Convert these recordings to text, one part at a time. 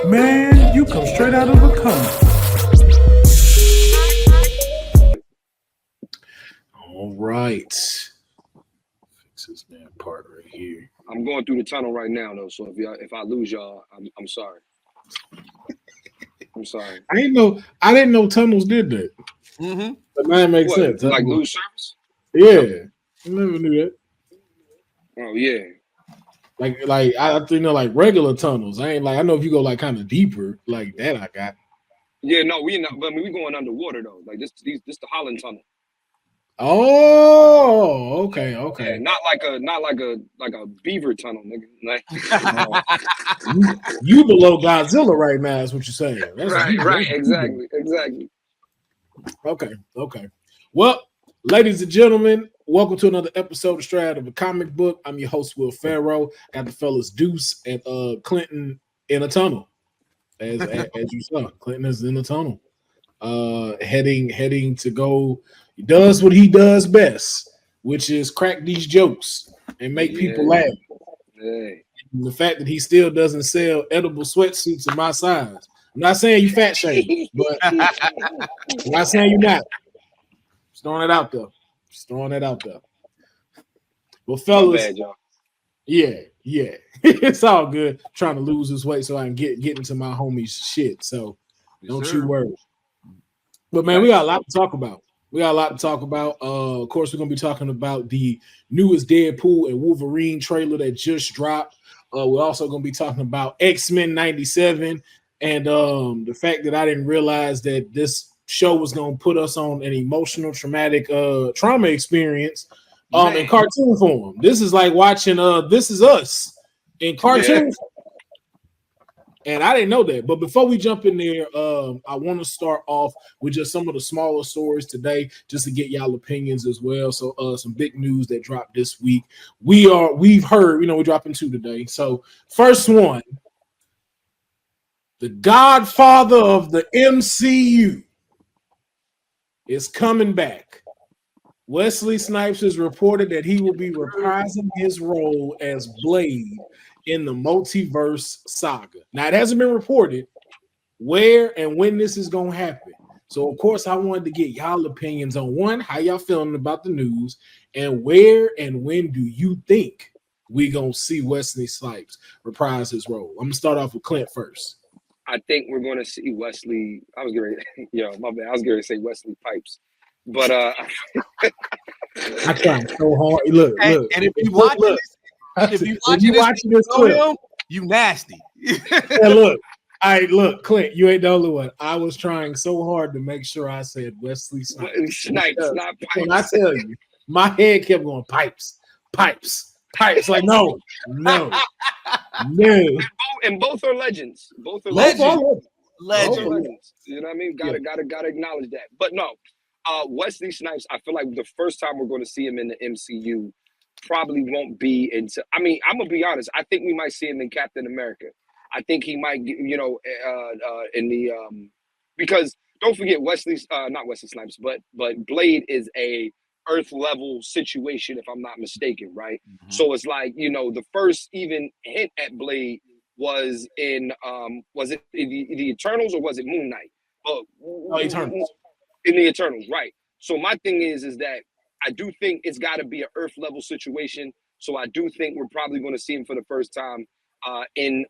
Man, you come straight out of a coma. All right. Fix this man part right here. I'm going through the tunnel right now, though. So if I lose y'all, I'm sorry. I'm sorry. I didn't know tunnels did that. Mm-hmm. But now it makes sense. Like lose service? Yeah. I never knew that. Oh yeah. Like I think like regular tunnels. I know if you go like kind of deeper like that. I got. Yeah, no, we not. But I mean, we going underwater though. Like this the Holland Tunnel. Oh, okay. Yeah, not like a beaver tunnel, nigga. Like, you below Godzilla right now is what you're saying. That's right, exactly. Okay. Well, ladies and gentlemen, welcome to another episode of Straight Out of a Comic Book. I'm your host, Will Pharaoh. Got the fellas Deuce and Clinton in a tunnel. As you saw, Clinton is in a tunnel. Heading to go. He does what he does best, which is crack these jokes and make people laugh. Yeah. And the fact that he still doesn't sell edible sweatsuits in my size. I'm not saying you fat shame, but I'm not saying you're not. Just throwing it out there. Well, fellas, bad, y'all. yeah. It's all good. I'm trying to lose this weight so I can get into my homies' shit. So don't you worry. But man, we got a lot to talk about. Of course, we're gonna be talking about the newest Deadpool and Wolverine trailer that just dropped. We're also gonna be talking about X-Men 97 and the fact that I didn't realize that this show was gonna put us on an emotional, traumatic trauma experience in cartoon form. This is like watching This Is Us in cartoon form. And I didn't know that. But before we jump in there, I want to start off with just some of the smaller stories today, just to get y'all opinions as well. So some big news that dropped this week. We've heard, we're dropping 2 today. So first one, the godfather of the MCU is coming back. Wesley Snipes has reported that he will be reprising his role as Blade in the multiverse saga. Now, it hasn't been reported where and when this is going to happen. So, of course, I wanted to get y'all opinions on, one, how y'all feeling about the news, and where and when do you think we going to see Wesley Snipes reprise his role? I'm going to start off with Clint first. I think we're going to see Wesley. I was going to say Wesley Pipes. But I tried so hard. Look. And if you watching this clip, you nasty. And look, Clint, you ain't the only one. I was trying so hard to make sure I said Wesley Snipes. Not Pipes. When I tell you, my head kept going pipes. Like no. And both are legends. Both are legends. You know what I mean? Gotta acknowledge that. But no, Wesley Snipes, I feel like the first time we're going to see him in the MCU probably won't be until. I mean, I'm gonna be honest. I think we might see him in Captain America. I think he might, in the because don't forget not Wesley Snipes, but Blade is a Earth level situation, if I'm not mistaken, right? Mm-hmm. So it's like the first even hint at Blade was in was it the Eternals or was it Moon Knight? Eternals. In the Eternals, right? So my thing is that I do think it's got to be an Earth level situation. So I do think we're probably going to see him for the first time in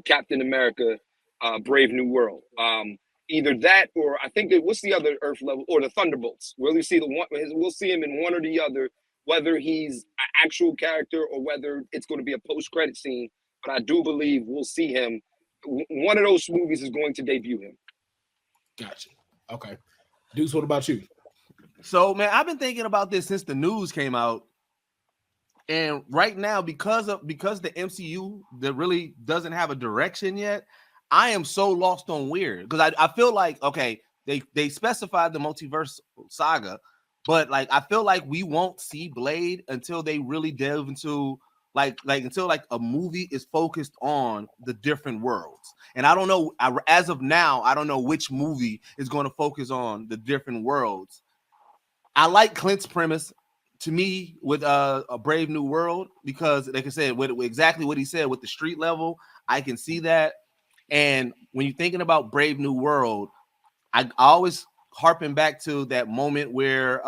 Captain America, Brave New World. Either that, or I think what's the other Earth level, or the Thunderbolts. We'll see him in one or the other, whether he's an actual character or whether it's going to be a post-credit scene. But I do believe we'll see him. One of those movies is going to debut him. Gotcha. Okay. Deuce, what about you? So, man, I've been thinking about this since the news came out. And right now, because the MCU that really doesn't have a direction yet, I am so lost on where. Because I feel like, okay, they specified the multiverse saga, but like I feel like we won't see Blade until they really delve into until like a movie is focused on the different worlds. And I don't know, as of now, I don't know which movie is going to focus on the different worlds. I like Clint's premise. To me, with a Brave New World, because like I said, with exactly what he said with the street level, I can see that. And when you're thinking about Brave New World, I always harping back to that moment where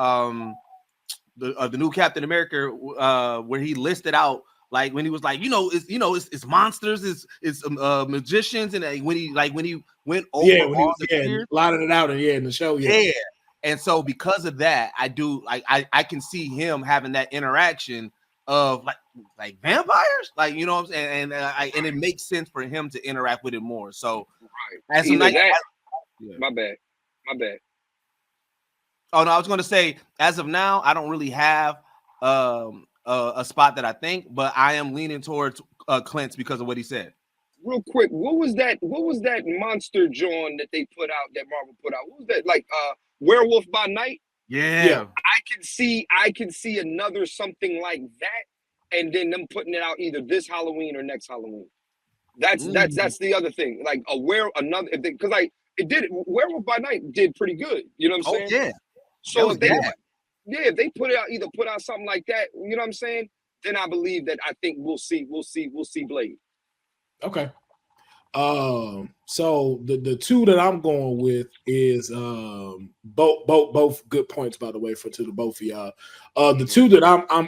the new Captain America, where he listed out, like when he was like, it's monsters, it's magicians, and when he went over all the fears, blotted it out, and in the show, yeah. And so because of that, I do I can see him having that interaction of like vampires, like you know what I'm saying, and it makes sense for him to interact with it more. So as my bad. Oh no, I was going to say, as of now, I don't really have a spot that I think, but I am leaning towards Clint's because of what he said. Real quick, what was that monster John that they put out, that Marvel put out? What was that, like Werewolf by Night? Yeah. I can see another something like that, and then them putting it out either this Halloween or next Halloween. That's the other thing. Like because Werewolf by Night did pretty good. You know what I'm saying? Yeah. So if they put out something like that, you know what I'm saying? Then I believe that I think we'll see Blade. Okay. So the two that I'm going with is both good points, by the way, to the both of y'all. The two that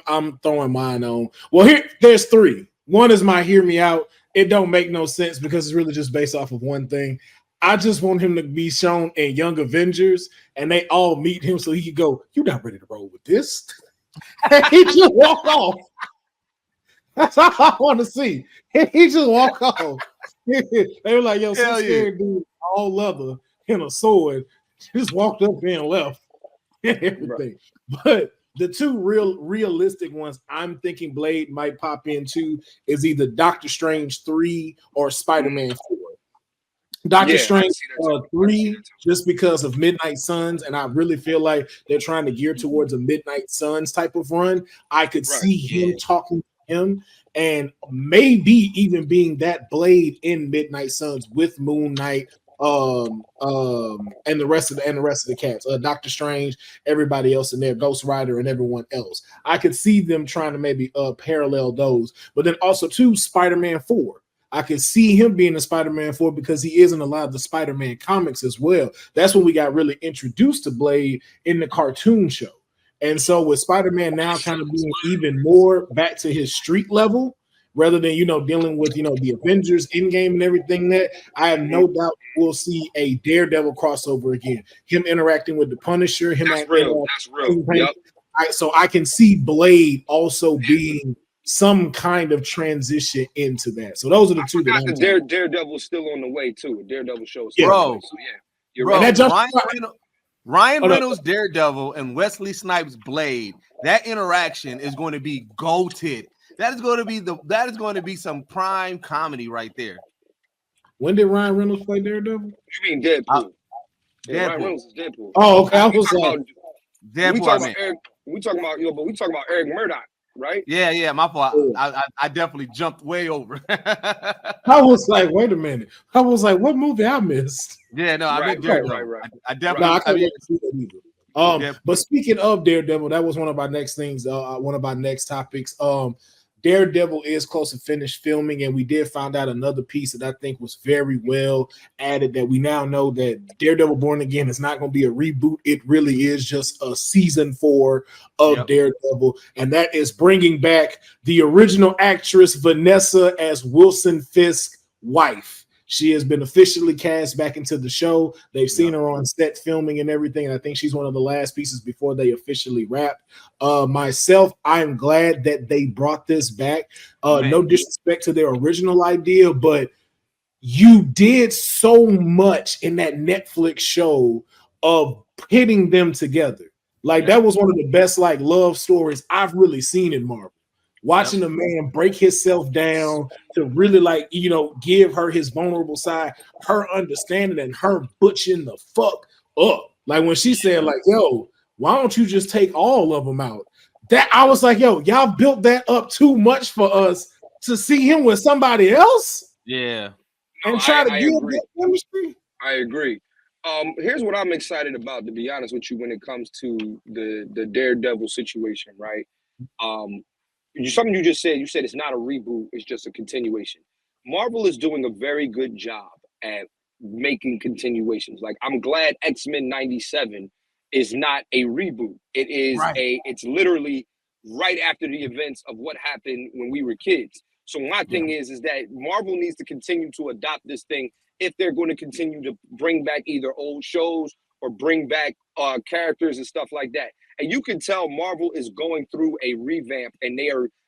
I'm throwing mine on. Well, there's three. One is my Hear Me Out. It don't make no sense because it's really just based off of one thing. I just want him to be shown in Young Avengers, and they all meet him so he can go, "You're not ready to roll with this." And he just walk off. That's all I want to see. He just walk off. They were like, "Yo, some scared dude, all leather and a sword, just walked up there and left." And everything. Right. But the two realistic ones I'm thinking Blade might pop into is either Doctor Strange 3 or Spider-Man 4. Doctor Strange 3, just because of Midnight Suns, and I really feel like they're trying to gear towards a Midnight Suns type of run. I could see him talking to him, and maybe even being that Blade in Midnight Suns with Moon Knight, and the rest of the cats, Doctor Strange, everybody else in there, Ghost Rider, and everyone else. I could see them trying to maybe parallel those, but then also too, Spider-Man 4. I could see him being in Spider-Man 4 because he is in a lot of the Spider-Man comics as well. That's when we got really introduced to Blade in the cartoon show. And so with Spider-Man now kind of being even more back to his street level, rather than, dealing with, the Avengers Endgame and everything, that I have no doubt we'll see a Daredevil crossover again. Him interacting with the Punisher. That's real. Yep. So I can see Blade also being some kind of transition into that. So those are the two that I'm Daredevil's still on the way too. Daredevil shows. Bro. So you're right. Ryan Reynolds Daredevil and Wesley Snipes Blade. That interaction is going to be goated. That is going to be some prime comedy right there. When did Ryan Reynolds play Daredevil? You mean Deadpool? Ryan Reynolds is Deadpool. Oh, okay. I was like, Deadpool. We talking about Eric Murdoch. Right? Yeah, my fault. I definitely jumped way over. I was like, wait a minute. I was like, what movie I missed? Yeah, no, I Daredevil. Right. I definitely. I couldn't see that either. But speaking of Daredevil, that was one of our next things. One of our next topics. Daredevil is close to finished filming, and we did find out another piece that I think was very well added, that we now know that Daredevil Born Again is not going to be a reboot. It really is just a season 4 of Daredevil, and that is bringing back the original actress Vanessa as Wilson Fisk's wife. She has been officially cast back into the show. They've seen her on set filming and everything, and I think she's one of the last pieces before they officially wrap. Myself, I'm glad that they brought this back. No disrespect to their original idea, but you did so much in that Netflix show of pitting them together. That was one of the best love stories I've really seen in Marvel. Watching a man break himself down to really give her his vulnerable side, her understanding, and her butching the fuck up. Like when she said yo, why don't you just take all of them out? that I was like, yo, y'all built that up too much for us to see him with somebody else. Yeah. And try to give agree. that chemistry. I agree. Here's what I'm excited about, to be honest with you, when it comes to the Daredevil situation, right? Something you just said. You said it's not a reboot; it's just a continuation. Marvel is doing a very good job at making continuations. Like, I'm glad X-Men '97 is not a reboot. It is it's literally right after the events of what happened when we were kids. So my thing is that Marvel needs to continue to adopt this thing if they're going to continue to bring back either old shows or bring back characters and stuff like that. And you can tell Marvel is going through a revamp, and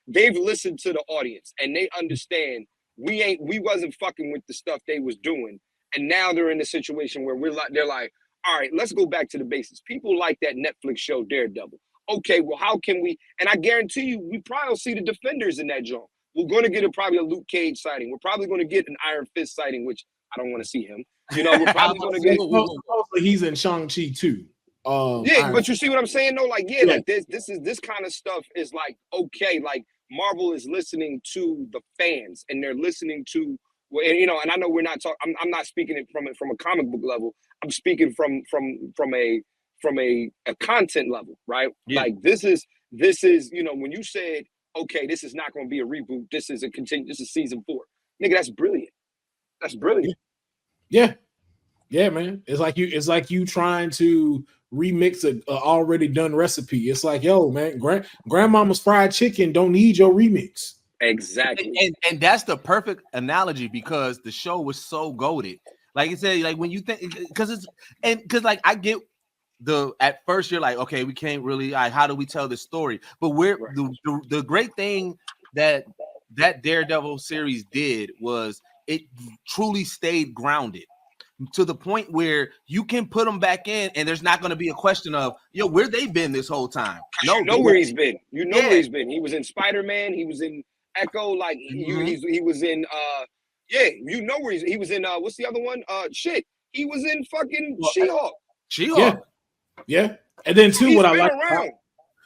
they've listened to the audience, and they understand we wasn't fucking with the stuff they was doing. And now they're in a situation where they're like, all right, let's go back to the basics. People like that Netflix show Daredevil. Okay, well, how can we? And I guarantee you, we probably will see the Defenders in that joint. We're going to get probably a Luke Cage sighting. We're probably going to get an Iron Fist sighting, which I don't want to see him. You know, we're probably going to get. Supposedly he's in Shang-Chi too. But you see what I'm saying though? Like, like this kind of stuff is like, okay, like Marvel is listening to the fans, and they're listening to, and you know, and I know we're not talking. I'm not speaking it from a comic book level. I'm speaking from a content level, right? Yeah. Like this is you know, when you said, okay, this is not going to be a reboot. This is this is season 4. Nigga, that's brilliant. That's brilliant. Yeah, man. It's like you trying to remix a already done recipe. It's like, yo, man, grandmama's fried chicken don't need your remix. Exactly. And that's the perfect analogy, because the show was so goated. Like I said, like when you think, because like I get at first you're like, okay, we can't really, how do we tell this story? But the great thing that Daredevil series did was it truly stayed grounded to the point where you can put them back in, and there's not going to be a question of, yo, where they've been this whole time. No, you know where he's been. You know where he's been. He was in Spider-Man. He was in Echo. Like he was in. You know where he was in. What's the other one? He was in fucking She-Hulk. She-Hulk. Yeah. And then too, what I like.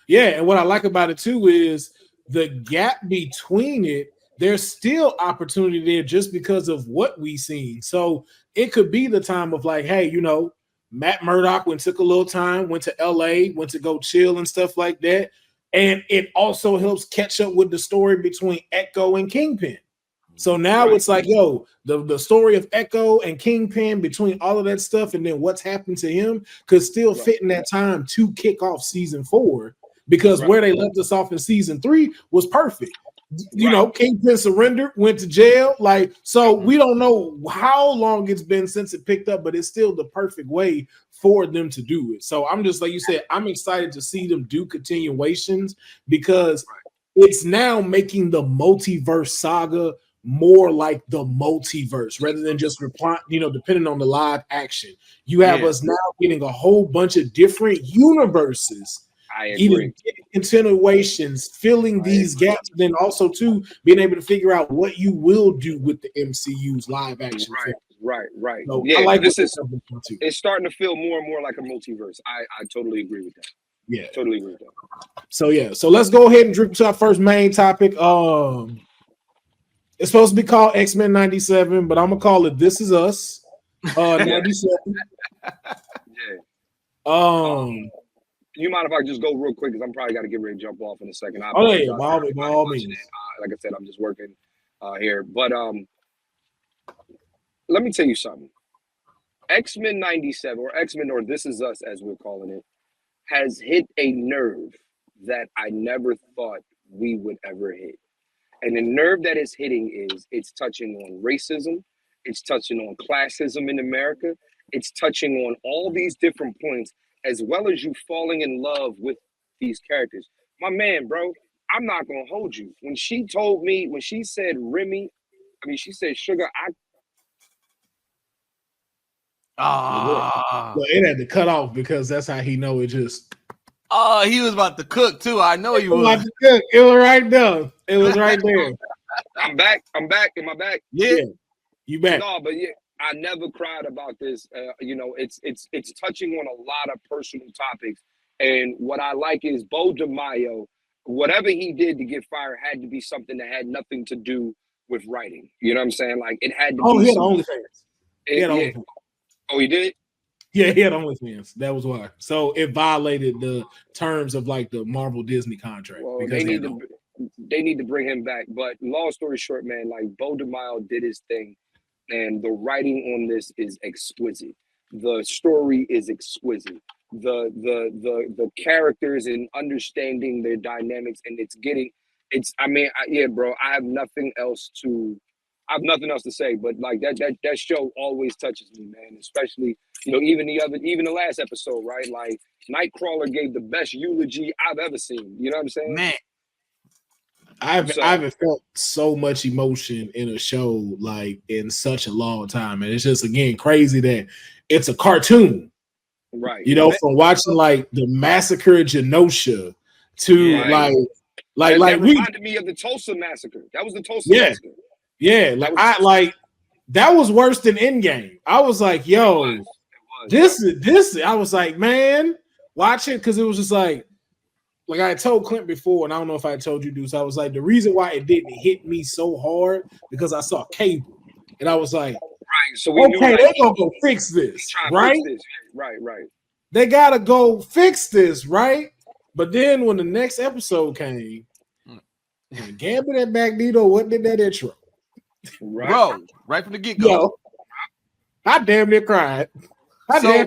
And what I like about it too is the gap between it. There's still opportunity there just because of what we seen. So it could be the time of like, hey, you know, Matt Murdock took a little time, went to LA, went to go chill and stuff like that. And it also helps catch up with the story between Echo and Kingpin. So now it's like, yo, the story of Echo and Kingpin, between all of that stuff and then what's happened to him could still fit in that time to kick off season 4, because where they left us off in season 3 was perfect. You know, Kingpin surrendered, went to jail. Like, so we don't know how long it's been since it picked up, but it's still the perfect way for them to do it. So I'm just, like you said, I'm excited to see them do continuations, because it's now making the multiverse saga more like the multiverse rather than just depending on the live action. You have us now getting a whole bunch of different universes. I agree. Continuations, filling these gaps, then also too being able to figure out what you will do with the MCU's live action. Right. So I like this is. It's starting to feel more and more like a multiverse. I totally agree with that. Yeah, totally agree with that. So let's go ahead and drip to our first main topic. It's supposed to be called X-Men '97, but I'm gonna call it This Is Us. '97. You mind if I just go real quick, because I'm probably got to get ready to jump off in a second. By all means. Like I said, I'm just working here. But let me tell you something. X-Men '97, or X-Men, or This Is Us, as we're calling it, has hit a nerve that I never thought we would ever hit. And the nerve that it's hitting is it's touching on racism. It's touching on classism in America. It's touching on all these different points, as well as you falling in love with these characters. My man, bro, I'm not going to hold you. When she said Remy, she said Sugar, well, it had to cut off, because that's how he know it just. Oh, he was about to cook too. I know he was. About to cook. It was right there. It was right there. I'm back. Am I back? Yeah. You back. No, but I never cried about this. It's touching on a lot of personal topics. And what I like is Bo DeMaio. whatever he did to get fired had to be something that had nothing to do with writing. You know what I'm saying? Like it had to be. He had OnlyFans. He had yeah. OnlyFans. Oh, he did? Yeah, he had OnlyFans. That was why. So it violated the terms of like the Marvel Disney contract. Well, because they need to bring him back. But long story short, man, like Bo DeMille did his thing, and the writing on this is exquisite. The story is exquisite. The characters and understanding their dynamics, and yeah, bro. I have nothing else to say. But like that show always touches me, man. Especially even the last episode, right? Like Nightcrawler gave the best eulogy I've ever seen. You know what I'm saying? Man, I haven't felt so much emotion in a show like in such a long time, and it's just again crazy that it's a cartoon, right? From watching like the Massacre of Genosha to right. that reminded me of the Tulsa Massacre. That was the Tulsa Massacre. Yeah, that was worse than Endgame. I was like, yo, this is. I was like, man, watch it because it was just like I had told Clint before, and I don't know if I had told you, Deuce. I was like, the reason why it didn't hit me so hard because I saw cable, and I was like, right. So they're gonna go fix this, right? Fix this. Right. They gotta go fix this, right? But then when the next episode came, and Gambit and Magneto, what did that intro? Right. Bro, right from the get-go. Yo, I damn near cried. They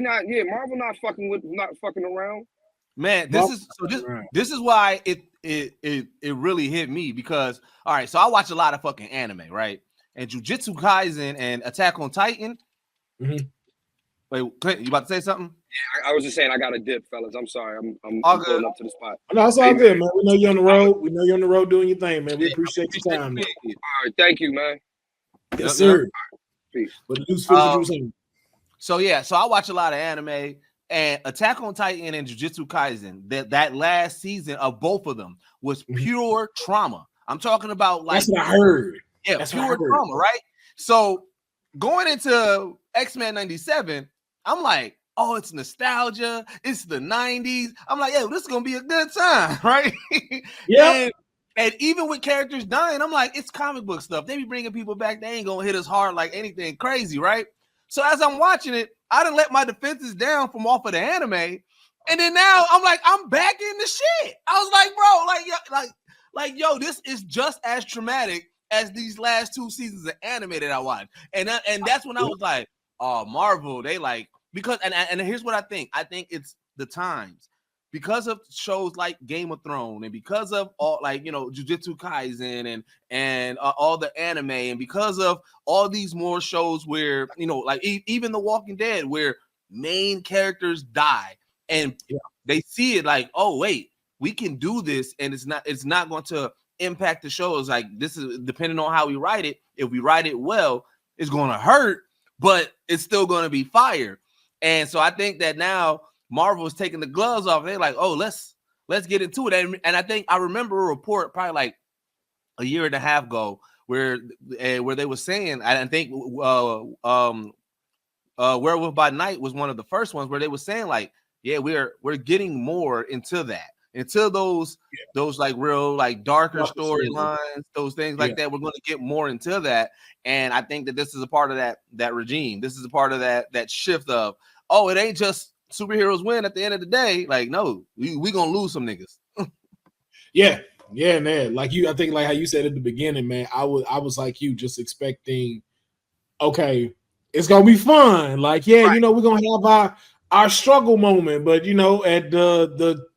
not, Marvel not fucking around. Man, this is why it really hit me because all right, so I watch a lot of fucking anime, right? And Jujutsu Kaisen and Attack on Titan. Mm-hmm. Wait, Clint, you about to say something? Yeah, I was just saying I got a dip, fellas. I'm sorry. I'm going up to the spot. No, it's all good, man. We know you're on the road. We know you're on the road doing your thing, man. We appreciate your time. Man. All right, thank you, man. Yes, sir. Peace. But the news feels so I watch a lot of anime, and Attack on Titan and Jujutsu Kaisen. That last season of both of them was pure trauma. I'm talking about like that's what I heard. Yeah, that's pure trauma, right? So going into X-Men 97, I'm like, oh, it's nostalgia. It's the 90s. I'm like, yeah, this is gonna be a good time, right? Yeah. And even with characters dying, I'm like, it's comic book stuff. They be bringing people back. They ain't gonna hit us hard like anything crazy, right? So as I'm watching it, I done let my defenses down from off of the anime, and then now I'm like, I'm back in the shit. I was like, bro, yo, this is just as traumatic as these last 2 seasons of anime that I watched, and that's when I was like, oh, Marvel, they like because and here's what I think. I think it's the times. Because of shows like Game of Thrones and because of all Jujutsu Kaisen and all the anime and because of all these more shows where even The Walking Dead where main characters die and they see it like, oh wait, we can do this and it's not going to impact the shows. Like this is depending on how we write it. If we write it well, it's going to hurt, but it's still going to be fire. And so I think that now Marvel is taking the gloves off. They're like, oh, let's get into it. And I think I remember a report probably like a year and a half ago where they were saying, I think Werewolf by Night was one of the first ones where they were saying like, yeah, we're getting more into that, into those like real like darker storylines, those things like that. We're going to get more into that, and I think that this is a part of that regime. This is a part of that shift of, oh, it ain't just superheroes win at the end of the day. Like, no, we gonna lose some niggas. Yeah, man. Like I think like how you said at the beginning, man. I was like you, just expecting, okay, it's gonna be fun. Like, yeah, right. We're gonna have our struggle moment, but at the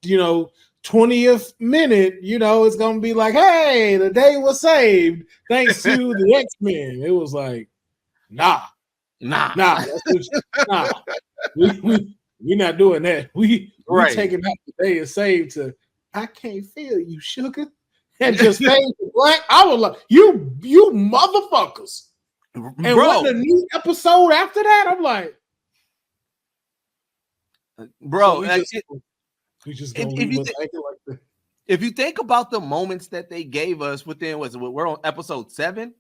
20th minute, it's gonna be like, hey, the day was saved thanks to the X-Men. It was like, nah. We're not doing that. We taking out the day of save to I can't feel you, sugar, and just fade to black. I was like, you motherfuckers. And what the new episode after that? I'm like, bro, so we just gonna leave us acting like that. If you think about the moments that they gave us within, we're on episode 7.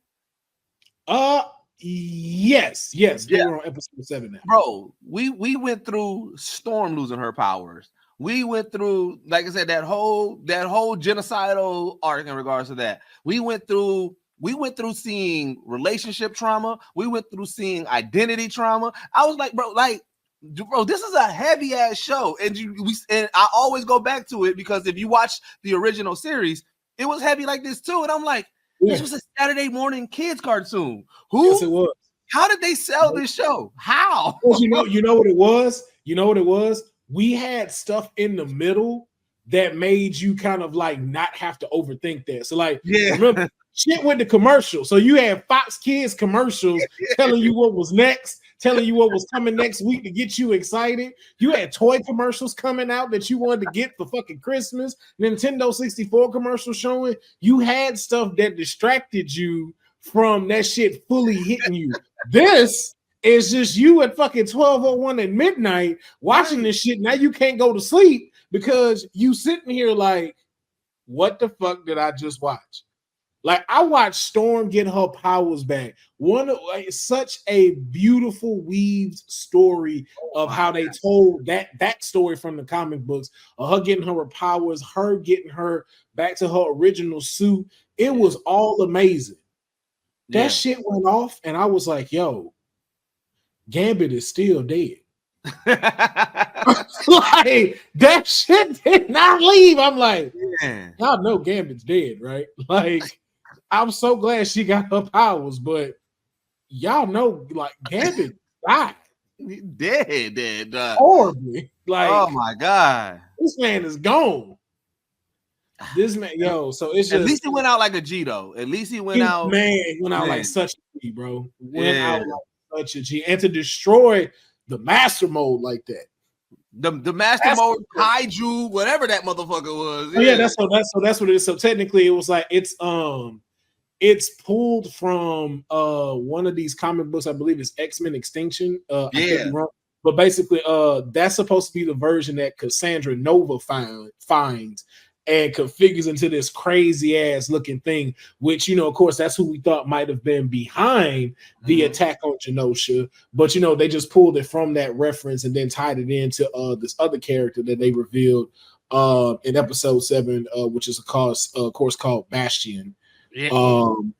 Yes, we're on episode 7 now. Bro, we went through Storm losing her powers. We went through, like I said, that whole genocidal arc in regards to that. We went through seeing relationship trauma. We went through seeing identity trauma. I was like, bro, this is a heavy ass show, and I always go back to it because if you watch the original series, it was heavy like this too. And I'm like, this was a Saturday morning kids cartoon. Yes, it was. How did they sell this show? How? You know what it was? You know what it was? We had stuff in the middle that made you kind of like not have to overthink that. So like, remember, shit with the commercials. So you had Fox Kids commercials telling you what was next, telling you what was coming next week to get you excited. You had toy commercials coming out that you wanted to get for fucking Christmas. Nintendo 64 commercials showing. You had stuff that distracted you from that shit fully hitting you. This is just you at fucking 12:01 at midnight watching this shit. Now you can't go to sleep because you sitting here like, what the fuck did I just watch? Like, I watched Storm get her powers back. Such a beautiful weaved story of how they told that story from the comic books of her getting her powers, her getting her back to her original suit. It was all amazing. That shit went off, and I was like, yo, Gambit is still dead. Like, that shit did not leave. I'm like, y'all know Gambit's dead, right? Like, I'm so glad she got her powers, but y'all know, like, Gambit died. Dead. Horribly. Like, oh my God. This man is gone. This man, so it's just, at least he went out like a G, though. At least he went out. Man, went out like such a G, bro. Went out like such a G. And to destroy the master mode like that. The master mode, kaiju, whatever that motherfucker was. That's what it is. So technically, it was like it's pulled from one of these comic books. I believe it's X-Men Extinction. I could be wrong. But basically, that's supposed to be the version that Cassandra Nova finds and configures into this crazy ass looking thing, which, of course, that's who we thought might have been behind the attack on Genosha. But, they just pulled it from that reference and then tied it into this other character that they revealed in episode 7, which is of course called Bastion. People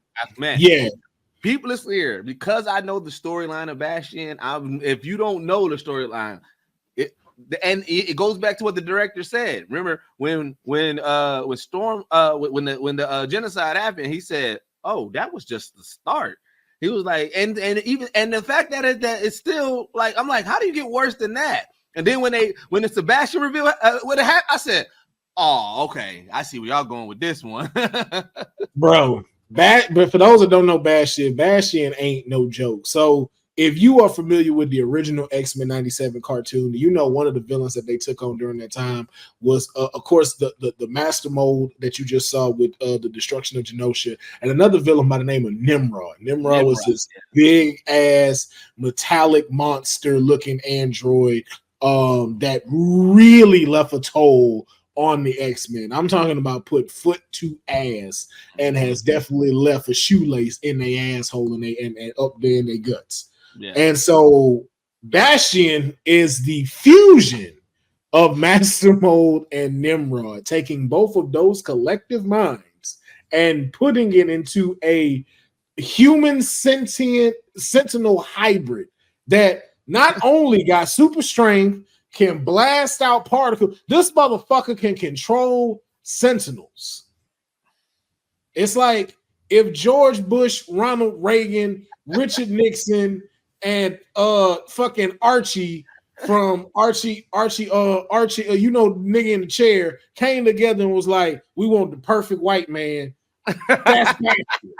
is here because I know the storyline of Bastion. If you don't know the storyline, it goes back to what the director said. Remember when Storm when the genocide happened, he said, "Oh, that was just the start." He was like, and the fact that it's still like, I'm like, how do you get worse than that? And then when the Sebastian reveal what happened, I said, "Oh, okay, I see where y'all going with this one." Bro, but for those that don't know Bastion ain't no joke. So if you are familiar with the original X-Men 97 cartoon, one of the villains that they took on during that time was, of course, the master mold that you just saw with the destruction of Genosha, and another villain by the name of Nimrod. Nimrod was this big ass metallic monster looking android that really left a toll on the X-Men. I'm talking about put foot to ass and has definitely left a shoelace in their asshole and up there in their guts. Yeah. And so Bastion is the fusion of Master Mold and Nimrod, taking both of those collective minds and putting it into a human sentient sentinel hybrid that not only got super strength, can blast out particles. This motherfucker can control sentinels. It's like if George Bush, Ronald Reagan, Richard Nixon, and fucking Archie from Archie, nigga in the chair came together and was like, we want the perfect white man. That's Bastion.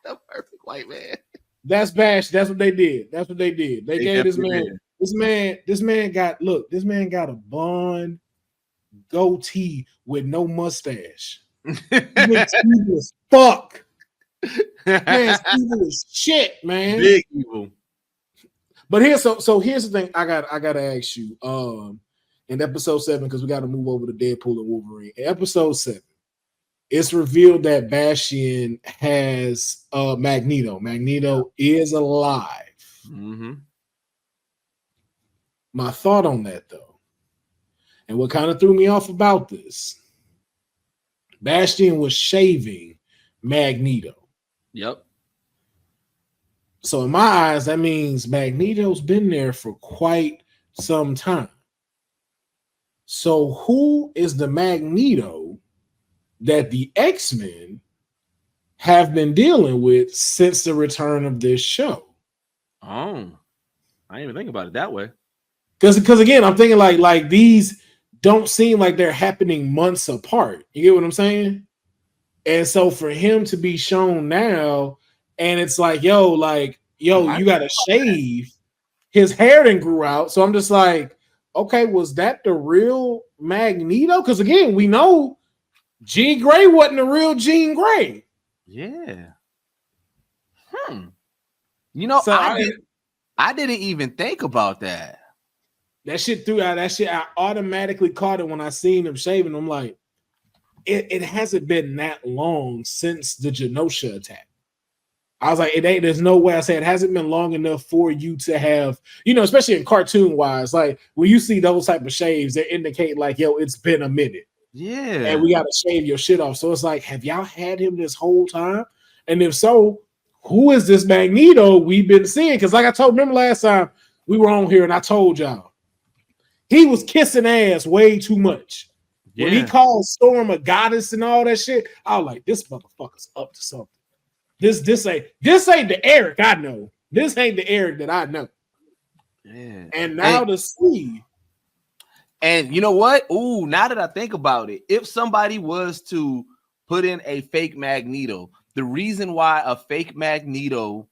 The perfect white man. That's Bash. That's what they did. They gave this man. This man got a blonde goatee with no mustache. Evil as fuck. Man, evil as shit, man. Big evil. But here's the thing I gotta ask you. In episode 7, because we got to move over to Deadpool and Wolverine. In episode 7, it's revealed that Bastion has Magneto. Magneto is alive. Mm-hmm. My thought on that, though, And what kind of threw me off about this, Bastion was shaving Magneto. Yep. So in my eyes, that means Magneto's been there for quite some time. So who is the Magneto that the X-Men have been dealing with since the return of this show? Oh, I didn't even think about it that way. Because again, I'm thinking like these don't seem like they're happening months apart. You get what I'm saying? And so for him to be shown now, and it's like, yo, you got to shave. His hair didn't grew out. So I'm just like, okay, was that the real Magneto? Because again, we know Jean Grey wasn't the real Jean Grey. Yeah. You know, so I didn't even think about that. That shit threw out. That shit, I automatically caught it when I seen him shaving. I'm like, it hasn't been that long since the Genosha attack. I was like, there's no way. I said it hasn't been long enough for you to have, especially in cartoon wise, like when you see those type of shaves, they indicate like, yo, it's been a minute. Yeah. And we got to shave your shit off. So it's like, have y'all had him this whole time? And if so, who is this Magneto we've been seeing? Because like I remember last time we were on here and I told y'all, he was kissing ass way too much. When he called Storm a goddess and all that shit, I was like, this motherfucker's up to something. This ain't the Eric I know. This ain't the Eric that I know. Yeah. And now to see. And you know what? Ooh, now that I think about it, if somebody was to put in a fake Magneto, the reason why a fake Magneto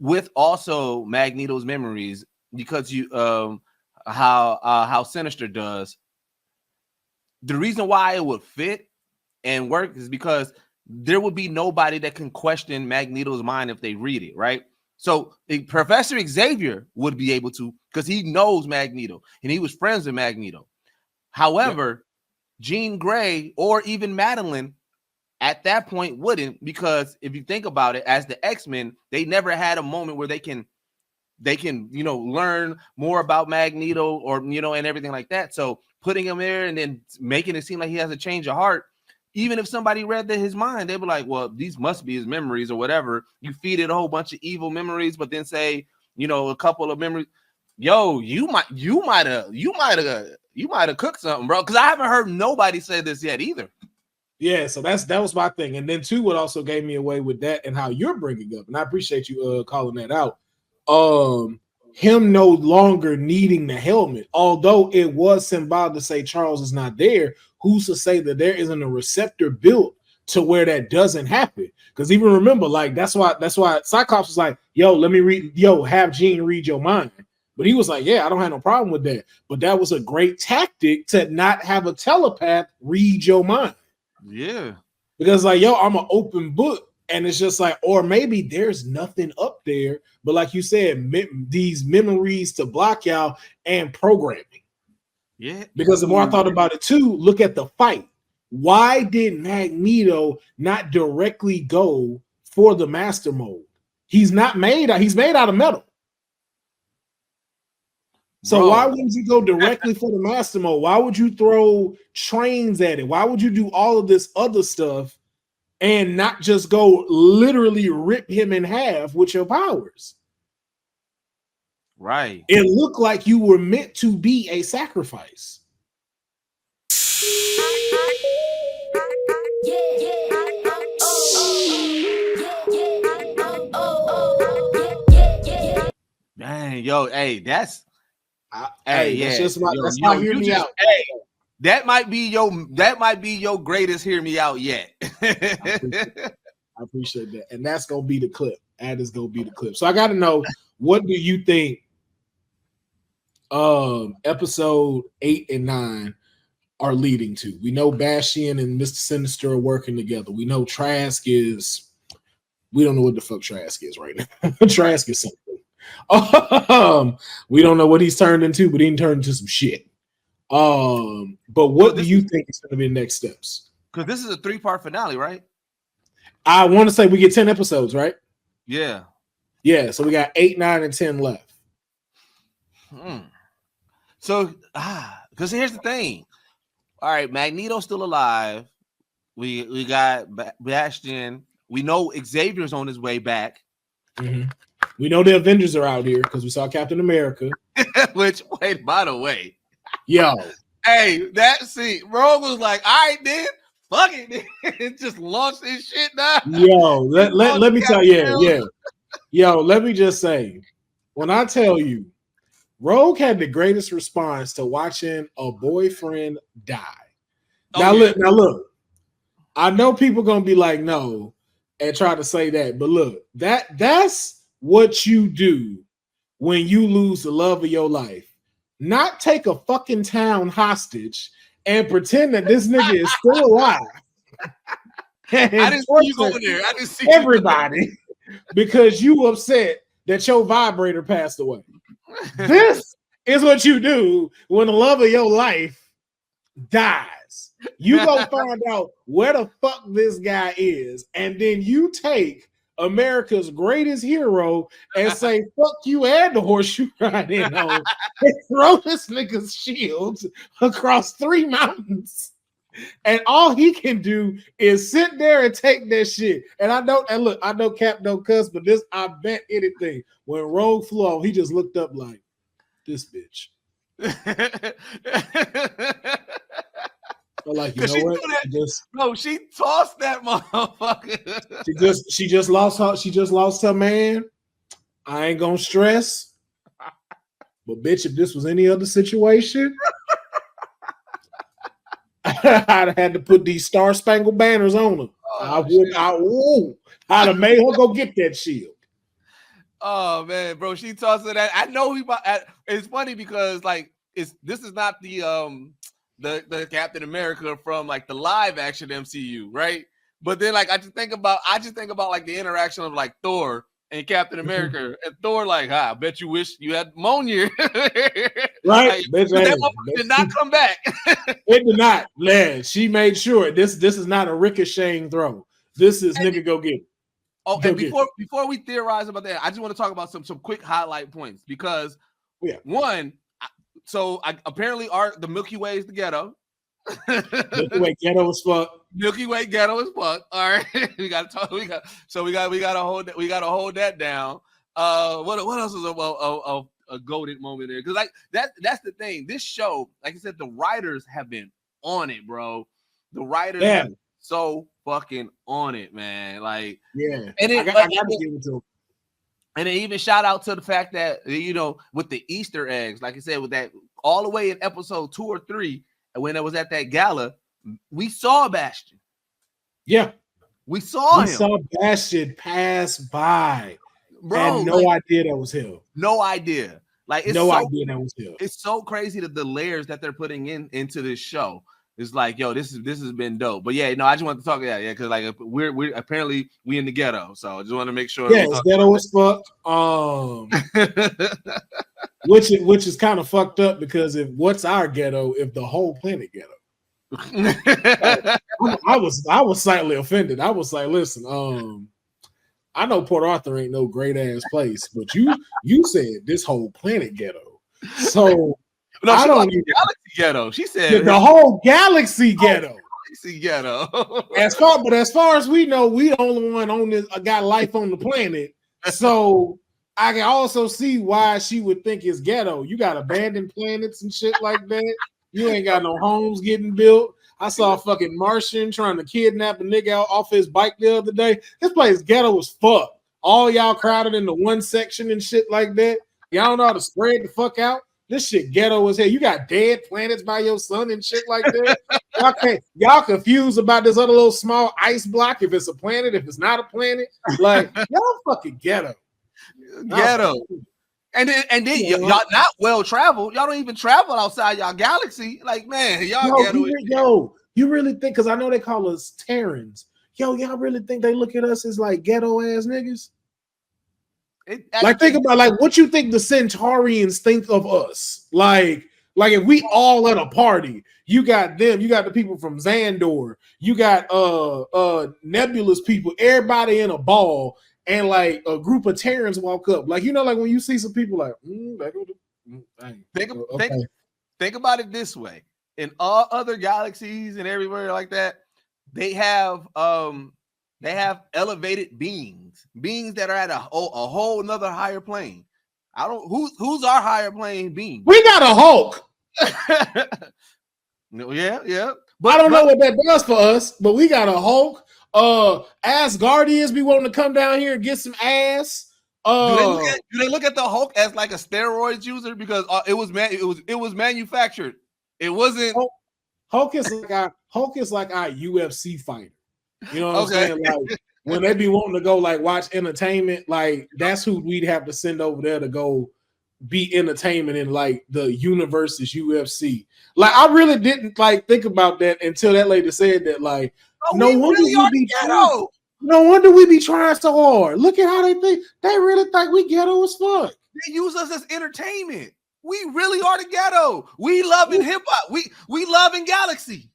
with also Magneto's memories, because you how Sinister does, the reason why it would fit and work is because there would be nobody that can question Magneto's mind if they read it, right? So Professor Xavier would be able to, because he knows Magneto and he was friends with Magneto. However, Jean Grey or even Madeline at that point wouldn't, because if you think about it, as the X-Men, they never had a moment where they can learn more about Magneto or and everything like that. So putting him there and then making it seem like he has a change of heart, even if somebody read his mind, they'd be like, well, these must be his memories or whatever. You feed it a whole bunch of evil memories, but then say, a couple of memories. Yo, you might have cooked something, bro. Because I haven't heard nobody say this yet either. Yeah, so that was my thing. And then too, what also gave me away with that and how you're bringing up, and I appreciate you calling that out. Him no longer needing the helmet, although it was symbolic to say Charles is not there. Who's to say that there isn't a receptor built to where that doesn't happen? Because even remember, like that's why Cyclops was like, have Jean read your mind. But he was like, yeah, I don't have no problem with that. But that was a great tactic to not have a telepath read your mind. Yeah. Because like, I'm an open book. And it's just like, or maybe there's nothing up there, but like you said, these memories to block y'all and programming. Yeah. Because the more I thought about it too, look at the fight. Why did Magneto not directly go for the Master Mold? He's made out of metal. So why wouldn't you go directly for the Master Mold? Why would you throw trains at it? Why would you do all of this other stuff and not just go literally rip him in half with your powers? Right. It looked like you were meant to be a sacrifice. Dang, yo, hey, that's just my hear me out. Hey, that might be your greatest hear me out yet. I appreciate that. And that's gonna be the clip. That is gonna be the clip. So I gotta know, what do you think episode 8 and 9 are leading to? We know Bastion and Mr. Sinister are working together. We know Trask we don't know what the fuck Trask is right now. Trask is something. We don't know what he's turned into, but he turned into some shit. But what do you think is going to be the next steps? Because this is a 3-part finale, right? I want to say we get 10 episodes, right? Yeah. Yeah, so we got 8, 9, and 10 left. So Because here's the thing. All right, Magneto's still alive. We got Bastion. We know Xavier's on his way back. Mm-hmm. We know the Avengers are out here because we saw Captain America. Which, wait, by the way, yo, hey, that scene, Rogue was like, all right, then, fuck it, it just launched his shit now. Yo, let me tell you, yeah. Yo, let me just say, when I tell you, Rogue had the greatest response to watching a boyfriend die. Now look, I know people gonna be like, no, and try to say that, but look, that's what you do when you lose the love of your life. Not take a fucking town hostage and pretend that this nigga is still alive. I didn't see you going there. I didn't see everybody because you upset that your vibrator passed away. This is what you do when the love of your life dies. You go find out where the fuck this guy is, and then you take America's greatest hero and say, fuck you and the horse you riding on, and throw this nigga's shields across 3 mountains. And all he can do is sit there and take that shit. And I know Cap don't cuss, but this, I bet anything. When Rogue flew off, he just looked up like, this bitch. But like, you know what? She tossed that motherfucker. She just lost her man. I ain't gonna stress. But bitch, if this was any other situation, I'd have had to put these Star Spangled Banners on her. I'd have made her go get that shield. Oh man, bro, she tossed it. I know it's funny because like this is not the Captain America from like the live action MCU, right? But then like I just think about like the interaction of like Thor and Captain America, and Thor like, I bet you wish you had pneumonia. Right? Like, that did not come back. It did not. Man, she made sure this is not a ricocheting throw. This is nigga go get it. Oh, and before we theorize about that, I just want to talk about some quick highlight points because one, apparently the Milky Way is the ghetto. Milky Way ghetto as fuck. Milky Way ghetto as fuck. All right, we gotta talk. We gotta hold that down. What else is a goated moment there? Because like that's the thing. This show, like I said, the writers have been on it, bro. The writers have been so fucking on it, man. Like, yeah, and I gotta give it to them. And then even shout out to the fact that, you know, with the Easter eggs, like I said, with that all the way in episode 2 or 3, and when it was at that gala, we saw Bastion. Yeah. We saw Bastion pass by. Bro, and no idea that was him. No idea. Like idea that was him. It's so crazy that the layers that they're putting into this show. It's like, yo, this has been dope. But yeah, no, I just want to talk about because like we're apparently we in the ghetto, so I just want to make sure. Yeah, it's ghetto as fuck. Which is kind of fucked up because what's our ghetto if the whole planet ghetto? I was slightly offended. I was like, listen, I know Port Arthur ain't no great ass place, but you said this whole planet ghetto, so. No, I don't even galaxy ghetto. She said the whole galaxy ghetto. Galaxy ghetto. as far as we know, we the only one on this got life on the planet. So I can also see why she would think it's ghetto. You got abandoned planets and shit like that. You ain't got no homes getting built. I saw a fucking Martian trying to kidnap a nigga off his bike the other day. This place ghetto as fuck. All y'all crowded into one section and shit like that. Y'all know how to spread the fuck out. This shit ghetto as hell. You got dead planets by your sun and shit like that. Y'all confused about this other little small ice block. If it's a planet, if it's not a planet, like y'all fucking ghetto. Ghetto. And then y'all not well traveled. Y'all don't even travel outside y'all galaxy. Like, man, y'all ghetto. You really think? Because I know they call us Terrans. Y'all really think they look at us as like ghetto ass niggas? Think about like what you think the Centaurians think of us. Like if we all at a party, you got them, you got the people from Xandor, you got Nebulous people, everybody in a ball, and like a group of Terrans walk up. Like, you know, like when you see some people like think think about it this way: in all other galaxies and everywhere like that, they have elevated beings that are at a whole nother higher plane. I don't who's our higher plane being? We got a Hulk. Yeah. But I don't know what that does for us, but we got a Hulk. Asgardians be wanting to come down here and get some ass. Do they look at the Hulk as like a steroids user because it was manufactured? It wasn't. Hulk is like our UFC fighter. You know what I'm saying? Like when they be wanting to go like watch entertainment, like that's who we'd have to send over there to go be entertainment in like the universe's UFC. Like I really didn't like think about that until that lady said that. Like no wonder we be trying so hard. Look at how they think. They really think we ghetto as fuck. They use us as entertainment. We really are the ghetto. We love in hip hop. We love in Galaxy.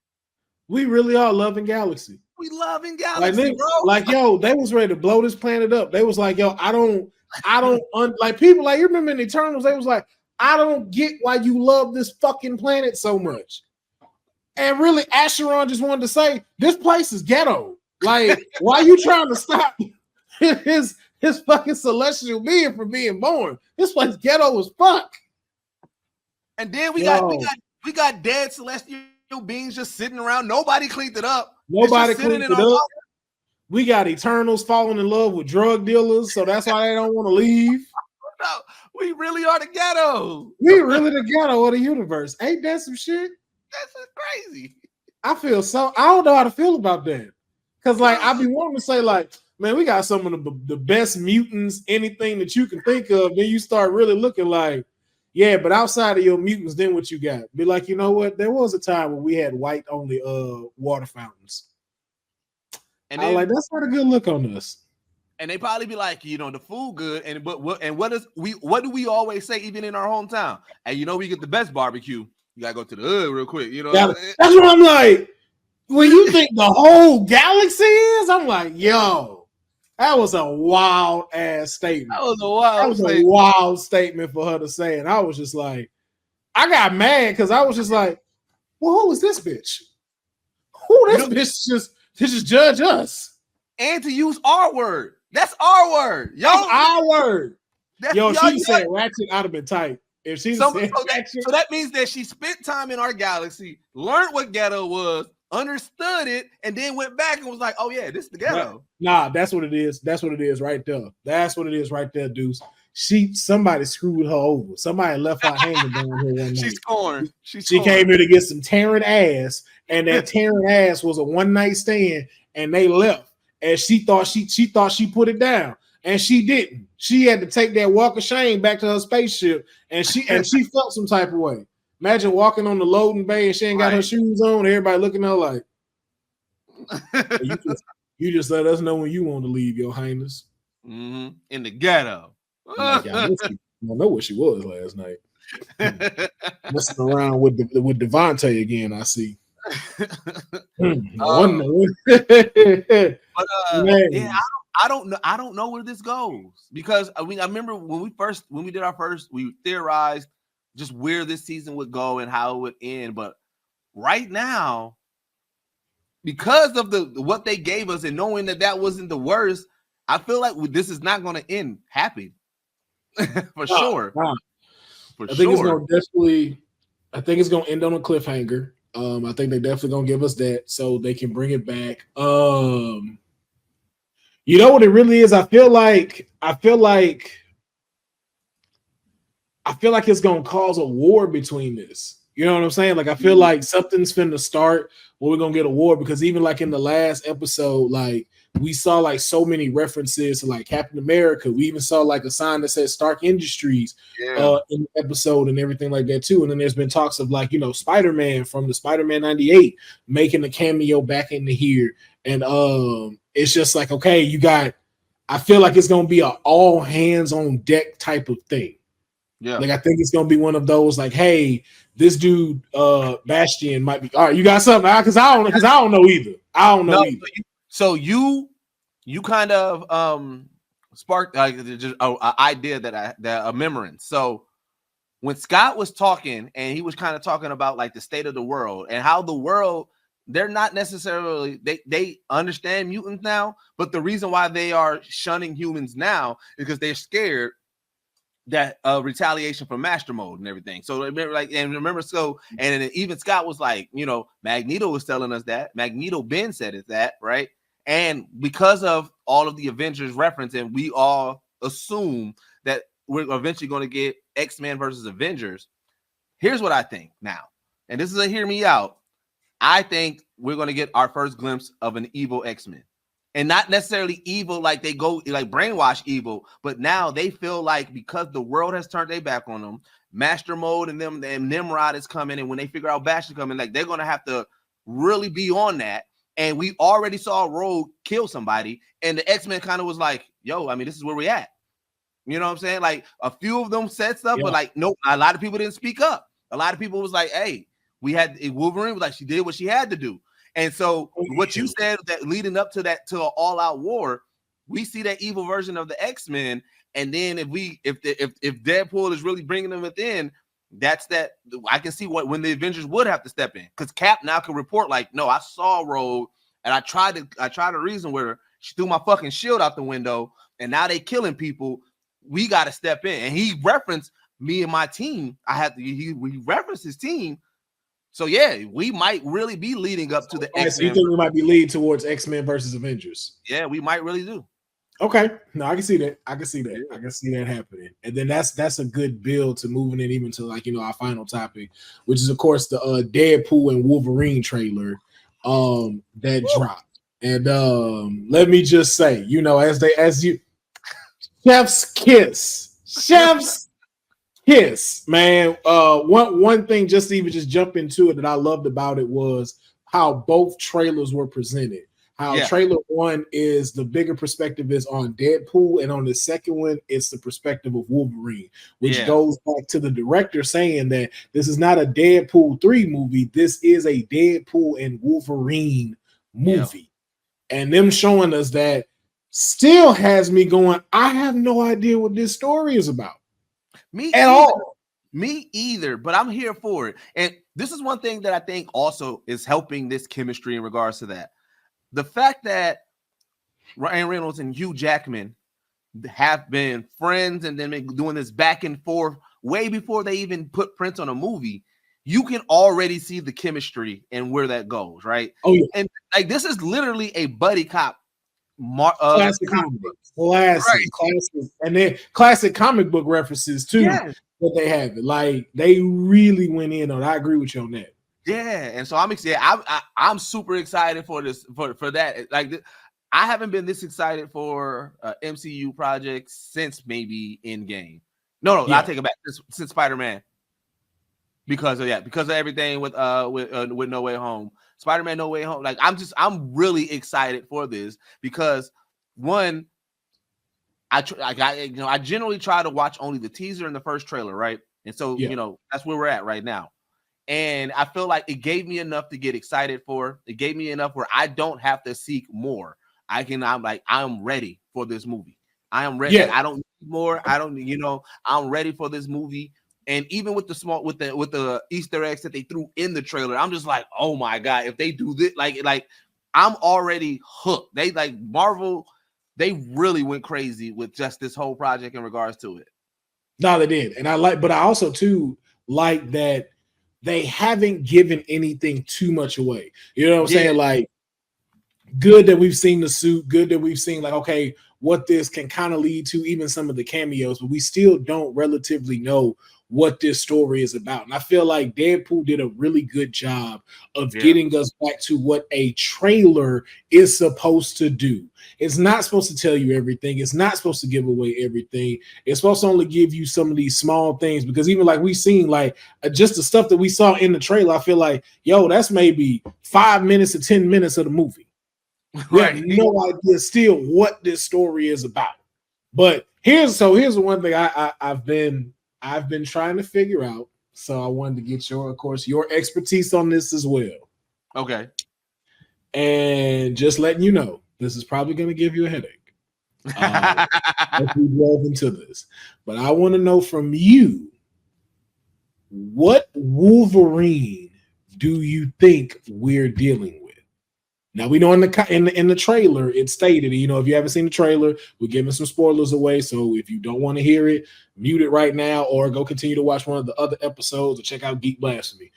We really are loving Galaxy. We love in Galaxy, bro. Like yo, they was ready to blow this planet up. They was like, yo, I don't like people like you remember in Eternals, they was like, I don't get why you love this fucking planet so much. And really, Acheron just wanted to say, this place is ghetto. Like, why are you trying to stop his fucking celestial being from being born? This place ghetto as fuck. And then we got dead celestial beings just sitting around. Nobody cleaned it up. Nobody cleaned it up. We got Eternals falling in love with drug dealers, so that's why they don't want to leave. No, we really are the ghetto. We really the ghetto of the universe. Ain't that some shit? That's crazy. I don't know how to feel about that. Because like I be wanting to say, like, man, we got some of the best mutants, anything that you can think of. Then you start really looking like, yeah, but outside of your mutants, then what you got? Be like, you know what? There was a time when we had white only water fountains. And then, like, that's not a good look on us. And they probably be like, you know, the food good, and what do we always say even in our hometown? And you know, we get the best barbecue. You gotta go to the hood real quick. You know, that's what I'm like. When you think the whole galaxy is, I'm like, yo, that was a wild ass statement. That was a wild statement for her to say, and I was just like, I got mad because I was just like, well, who was this bitch? Who this bitch just judge us? And to use our word. That's our word. That's our word. She said Ratchet, I'd have been tight. If she so that means that she spent time in our galaxy, learned what ghetto was, understood it, and then went back and was like, oh yeah, this is the ghetto. Nah, that's what it is. That's what it is right there. That's what it is right there, Deuce. Somebody screwed her over. Somebody left her hanging down here one night. She's scorned. She came here to get some tearing ass, and that tearing ass was a one night stand, and they left. And she thought she put it down, and she didn't. She had to take that walk of shame back to her spaceship, and she felt some type of way. Imagine walking on the loading bay and she ain't got her shoes on, and everybody looking at her like, you just let us know when you want to leave, Your Highness. Mm-hmm. In the ghetto. I don't know where she was last night. Messing around with Devontae again, I see. I don't know where this goes, because I remember when we did our first, we theorized just where this season would go and how it would end. But right now, because of what they gave us and knowing that wasn't the worst, I feel like this is not going to end happy. For sure. I think it's going to end on a cliffhanger. I think they definitely gonna give us that so they can bring it back. You know what it really is? I feel like it's gonna cause a war between this. You know what I'm saying? Like I feel like something's finna start where we're gonna get a war, because even like in the last episode, like we saw like so many references to like Captain America. We even saw like a sign that says Stark Industries in the episode and everything like that too. And then there's been talks of like, you know, Spider-Man from the Spider-Man 98 making a cameo back into here. And it's just like, okay, I feel like it's gonna be an all hands on deck type of thing. Yeah, like I think it's gonna be one of those like, hey, this dude Bastion might be all right. You got something? Because I don't know either. Either. So you kind of sparked just an idea that a memorance. So when Scott was talking, and he was kind of talking about like the state of the world and how the world, they're not necessarily, they understand mutants now, but the reason why they are shunning humans now is because they're scared that retaliation from Master Mode and everything. So remember, and even Scott was like, you know, Magneto was telling us that. Magneto Ben said it that, right? And because of all of the Avengers reference, and we all assume that we're eventually going to get X-Men versus Avengers. Here's what I think now, and this is a hear me out. I think we're going to get our first glimpse of an evil X-Men. And not necessarily evil like they go like brainwash evil, but now they feel like because the world has turned their back on them, Master Mode and them and Nimrod is coming, and when they figure out Bash is coming, like they're gonna have to really be on that. And we already saw Rogue kill somebody, and the X-Men kind of was like, "Yo, I mean, this is where we at." You know what I'm saying? Like a few of them said stuff, but like nope, a lot of people didn't speak up. A lot of people was like, "Hey, we had Wolverine was like she did what she had to do." And so what you said that leading up to that, to an all-out war, we see that evil version of the X-Men. And then if Deadpool is really bringing them within, that's that. I can see when the Avengers would have to step in, because Cap now can report like, no, I saw Rogue and I tried to reason with her. She threw my fucking shield out the window, and now they killing people. We got to step in. And he referenced me and my team. He referenced his team. So yeah, we might really be leading up to the X-Men. So you think we might be leading towards X-Men versus Avengers? Yeah, we might really do. Okay, no, I can see that. I can see that happening, and then that's a good build to moving it even to like, you know, our final topic, which is of course the Deadpool and Wolverine trailer that dropped. And let me just say, you know, chef's kiss, man. One thing, just to even just jump into it, that I loved about it was how both trailers were presented. How trailer one is the bigger perspective is on Deadpool, and on the second one, it's the perspective of Wolverine, which goes back to the director saying that this is not a Deadpool 3 movie. This is a Deadpool and Wolverine movie. And them showing us that still has me going, I have no idea what this story is about. Me either, but I'm here for it. And this is one thing that I think also is helping this chemistry in regards to that. The fact that Ryan Reynolds and Hugh Jackman have been friends and then doing this back and forth way before they even put Prince on a movie, you can already see the chemistry and where that goes, right? Oh yeah. And like this is literally a buddy cop classic comic book. Classic. And then classic comic book references too. That they have it. Like they really went in on. I agree with you on that. Yeah, and so I'm excited. I'm super excited for this for that. Like I haven't been this excited for MCU projects since maybe Endgame. No, I take it back. Since Spider-Man, because of everything with No Way Home. Spider-Man No Way Home. Like I'm really excited for this because one, I generally try to watch only the teaser and the first trailer, right? And so you know that's where we're at right now. And I feel like it gave me enough to get excited for. It gave me enough where I don't have to seek more. I'm ready for this movie. I am ready. I don't need more. I'm ready for this movie. And even with the Easter eggs that they threw in the trailer, I'm just like, oh my God, if they do this, like I'm already hooked. They like Marvel, they really went crazy with just this whole project in regards to it. No, they did. And but I also too like that they haven't given anything too much away. You know what I'm saying? Like, good that we've seen the suit, good that we've seen, like, okay, what this can kind of lead to, even some of the cameos, but we still don't relatively know what this story is about. And I feel like Deadpool did a really good job of getting us back to what a trailer is supposed to do. It's not supposed to tell you everything. It's not supposed to give away everything. It's supposed to only give you some of these small things, because even like we've seen, like just the stuff that we saw in the trailer, I feel like, yo, that's maybe 5 minutes to 10 minutes of the movie. Right. We have no idea still what this story is about. But here's the one thing I've been trying to figure out. So I wanted to get your expertise on this as well. Okay. And just letting you know, this is probably going to give you a headache if we delve into this. But I want to know from you, what Wolverine do you think we're dealing with? Now we know in the trailer it stated, you know, if you haven't seen the trailer, we're giving some spoilers away. So if you don't want to hear it, mute it right now or go continue to watch one of the other episodes or check out Geek Blasphemy.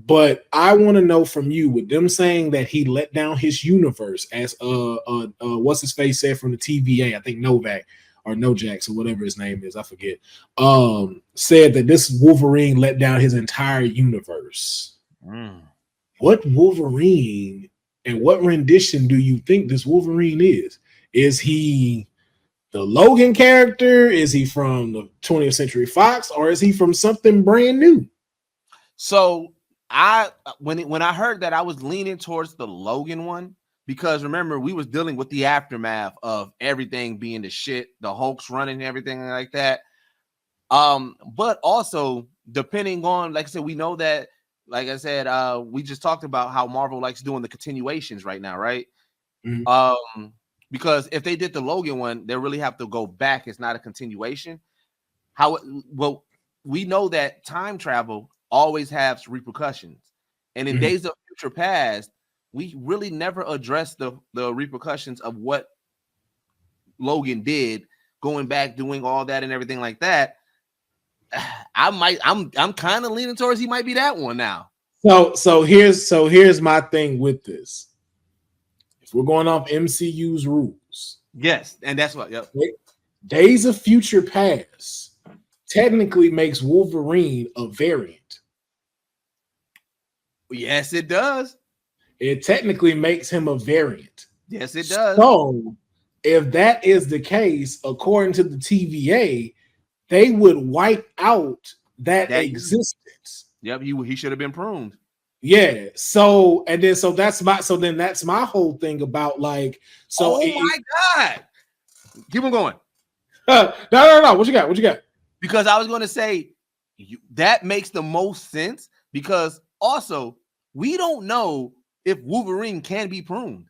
But I want to know from you, with them saying that he let down his universe, as what's his face said from the TVA, I think Novak or Nojax or whatever his name is, I forget. Said that this Wolverine let down his entire universe. What Wolverine and what rendition do you think this Wolverine is? Is he the Logan character? Is he from the 20th Century Fox, or is he from something brand new? So when I heard that, I was leaning towards the Logan one, because remember, we was dealing with the aftermath of everything being the shit, the Hulk's running and everything like that. But also depending on, like I said, we know that, like I said, we just talked about how Marvel likes doing the continuations right now, right? Mm-hmm. Because if they did the Logan one, they really have to go back. It's not a continuation. Well, we know that time travel always has repercussions, and in Days of Future Past, we really never addressed the repercussions of what Logan did, going back, doing all that and everything like that. I'm kind of leaning towards he might be that one now. So here's my thing with this. If we're going off MCU's rules, yes, and that's what. Yep. Days of Future Past technically makes Wolverine a variant. Yes, it does. It technically makes him a variant. Yes, it does. So if that is the case, according to the TVA, they would wipe out that existence. Yep, he should have been pruned. Yeah. So that's my whole thing about, like, so. Oh my God. Keep on going. No. What you got? Because I was going to say that makes the most sense, because also we don't know if Wolverine can be pruned.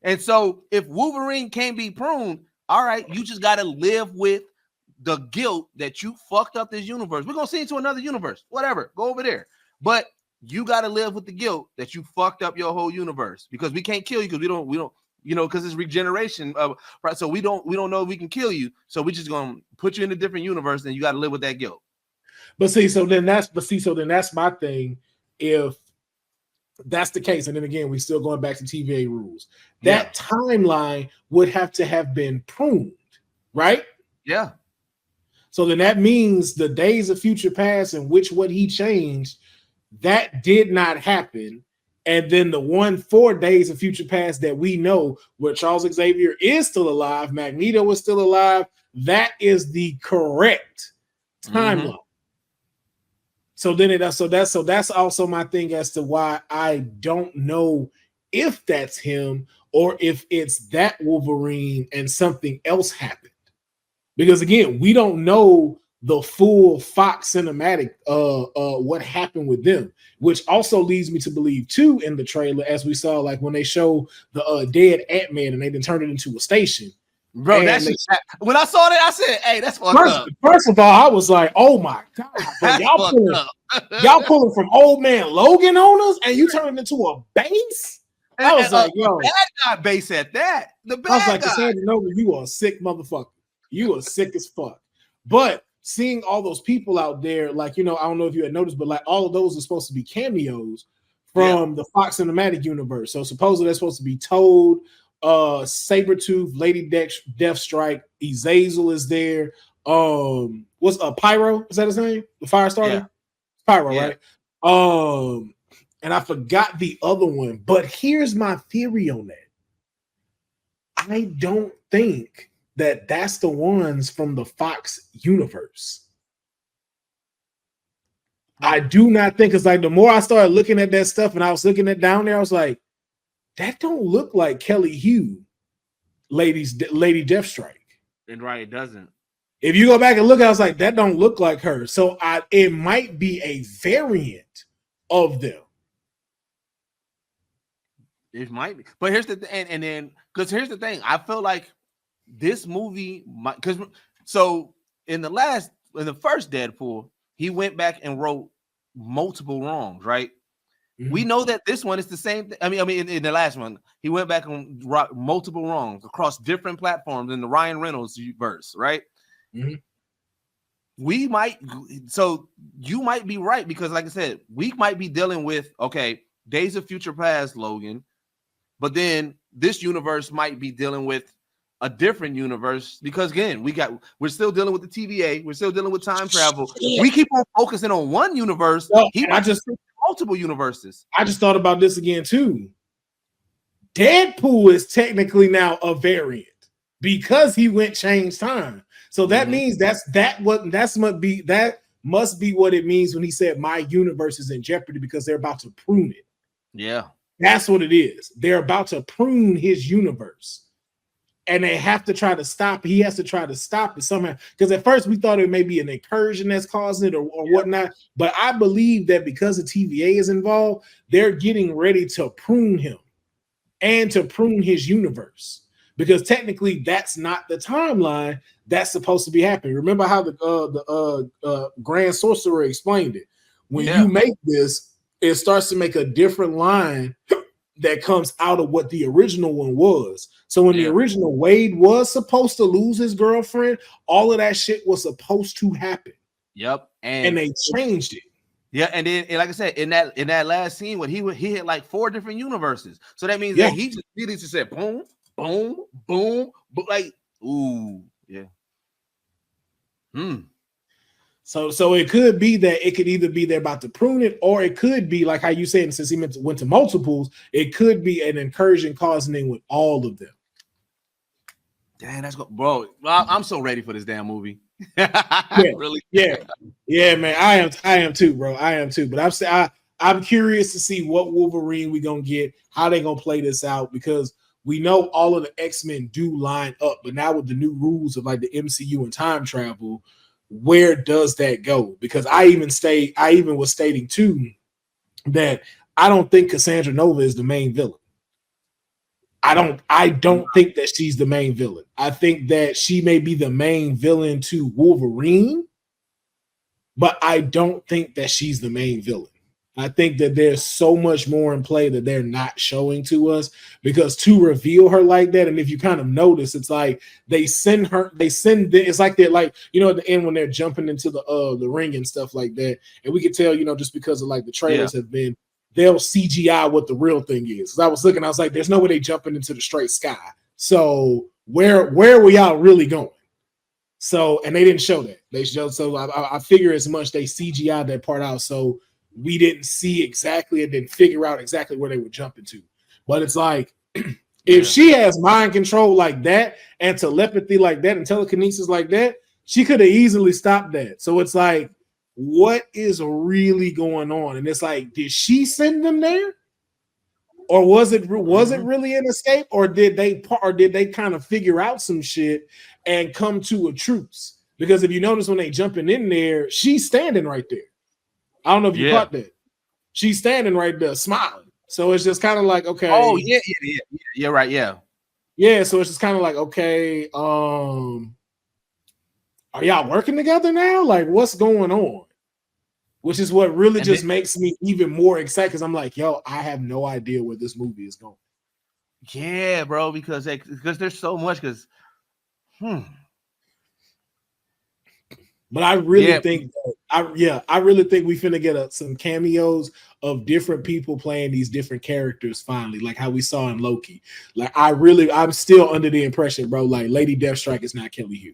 And so if Wolverine can be pruned, all right, you just got to live with the guilt that you fucked up this universe. We're going to see into another universe, whatever, go over there. But you got to live with the guilt that you fucked up your whole universe, because we can't kill you, because we don't, you know, because it's regeneration. Right. So we don't know if we can kill you. So we're just going to put you in a different universe, and you got to live with that guilt. But then that's my thing. If that's the case, and then again, we're still going back to TVA rules. That timeline would have to have been pruned, right? Yeah. So then that means the Days of Future Past in which what he changed, that did not happen. And then the 4 Days of Future Past that we know, where Charles Xavier is still alive, Magneto is still alive, that is the correct timeline. So then that's also my thing as to why I don't know if that's him or if it's that Wolverine and something else happened. Because again, we don't know the full Fox cinematic, what happened with them, which also leads me to believe too in the trailer, as we saw, like when they show the dead Ant-Man and they then turned it into a station. Bro, when I saw that, I said, "Hey, that's fucked up." First of all, I was like, "Oh my God, bro, y'all pulling from Old Man Logan on us, and you turn it into a base." I was like, "Yo, bad guy base at that." The bad I was like, guy. Cassandra, you are a sick motherfucker. You are sick as fuck. But seeing all those people out there, like, you know, I don't know if you had noticed, but like all of those are supposed to be cameos from the Fox Cinematic Universe. So supposedly they're supposed to be Toad, Sabretooth, Lady Deathstrike, Azazel is there. What's Pyro? Is that his name? The Firestarter? Yeah. Pyro, right? And I forgot the other one, but here's my theory on that. I don't think that that's the ones from the Fox universe. I do not think, because like the more I started looking at that stuff and I was looking at down there, I was like, that don't look like Kelly Hugh, Lady Deathstrike. And right, it doesn't. If you go back and look, I was like, that don't look like her. So it might be a variant of them. It might be, but here's the thing, and then because here's the thing, I feel like this movie might, because so in the first Deadpool, he went back and wrote multiple wrongs, right? Mm-hmm. We know that this one is the same thing. I mean, in the last one, he went back and wrote multiple wrongs across different platforms in the Ryan Reynolds verse, right? Mm-hmm. So you might be right, because like I said, we might be dealing with, okay, Days of Future Past, Logan, but then this universe might be dealing with a different universe, because again, we're still dealing with the TVA, we're still dealing with time travel. We keep on focusing on one universe. He might just multiple universes. I just thought about this again too. Deadpool is technically now a variant because he went change time. So that means that must be what it means when he said my universe is in jeopardy, because they're about to prune it. Yeah, that's what it is. They're about to prune his universe, and they have to try to stop. He has to try to stop it somehow, because at first we thought it may be an incursion that's causing it or whatnot. But I believe that because the TVA is involved, they're getting ready to prune him and to prune his universe, because technically that's not the timeline that's supposed to be happening. Remember how the Grand Sorcerer explained it? When you make this, it starts to make a different line that comes out of what the original one was. So when the original Wade was supposed to lose his girlfriend, all of that shit was supposed to happen. Yep. And they changed it. Yeah, and then like I said, in that last scene, when he hit like 4 different universes. So that means that he just said boom, boom, boom, but like, ooh, yeah. So it could be that it could either be they're about to prune it, or it could be like how you said, since he went to multiples, it could be an incursion causing with all of them. Damn, that's bro. I'm so ready for this damn movie. Really? Yeah, man. I am too, bro. I am too. But I'm curious to see what Wolverine we gonna get, how they gonna play this out, because we know all of the X-Men do line up, but now with the new rules of like the MCU and time travel, where does that go? Because I even was stating too that I don't think Cassandra Nova is the main villain. I don't think that she's the main villain. I think that she may be the main villain to Wolverine, but I don't think that she's the main villain. I think that there's so much more in play that they're not showing to us, because to reveal her like that, and if you kind of notice, it's like it's like they're like, at the end when they're jumping into the ring and stuff like that, and we could tell, just because of like the trailers have been, they'll CGI what the real thing is. I was looking, I was like, there's no way they jumping into the straight sky. So where were y'all really going? So, and they didn't show that. They showed, so I figure as much they CGI that part out, so we didn't see exactly and didn't figure out exactly where they were jumping to. But it's like, if she has mind control like that and telepathy like that and telekinesis like that, she could have easily stopped that. So it's like, what is really going on? And it's like, did she send them there? Or was it really an escape? Or did they kind of figure out some shit and come to a truce? Because if you notice when they jumping in there, she's standing right there. I don't know if you caught that. She's standing right there smiling. So it's just kind of like, okay. Oh, yeah, right, yeah. Yeah, so it's just kind of like, okay, are y'all working together now? Like, what's going on? Which is what really just makes me even more excited, because I'm like, yo, I have no idea where this movie is going. Yeah, bro, because there's so much, But I really think I really think we finna get some cameos of different people playing these different characters finally, like how we saw in Loki. Like I'm still under the impression, bro, like Lady Deathstrike is not Kelly Hu.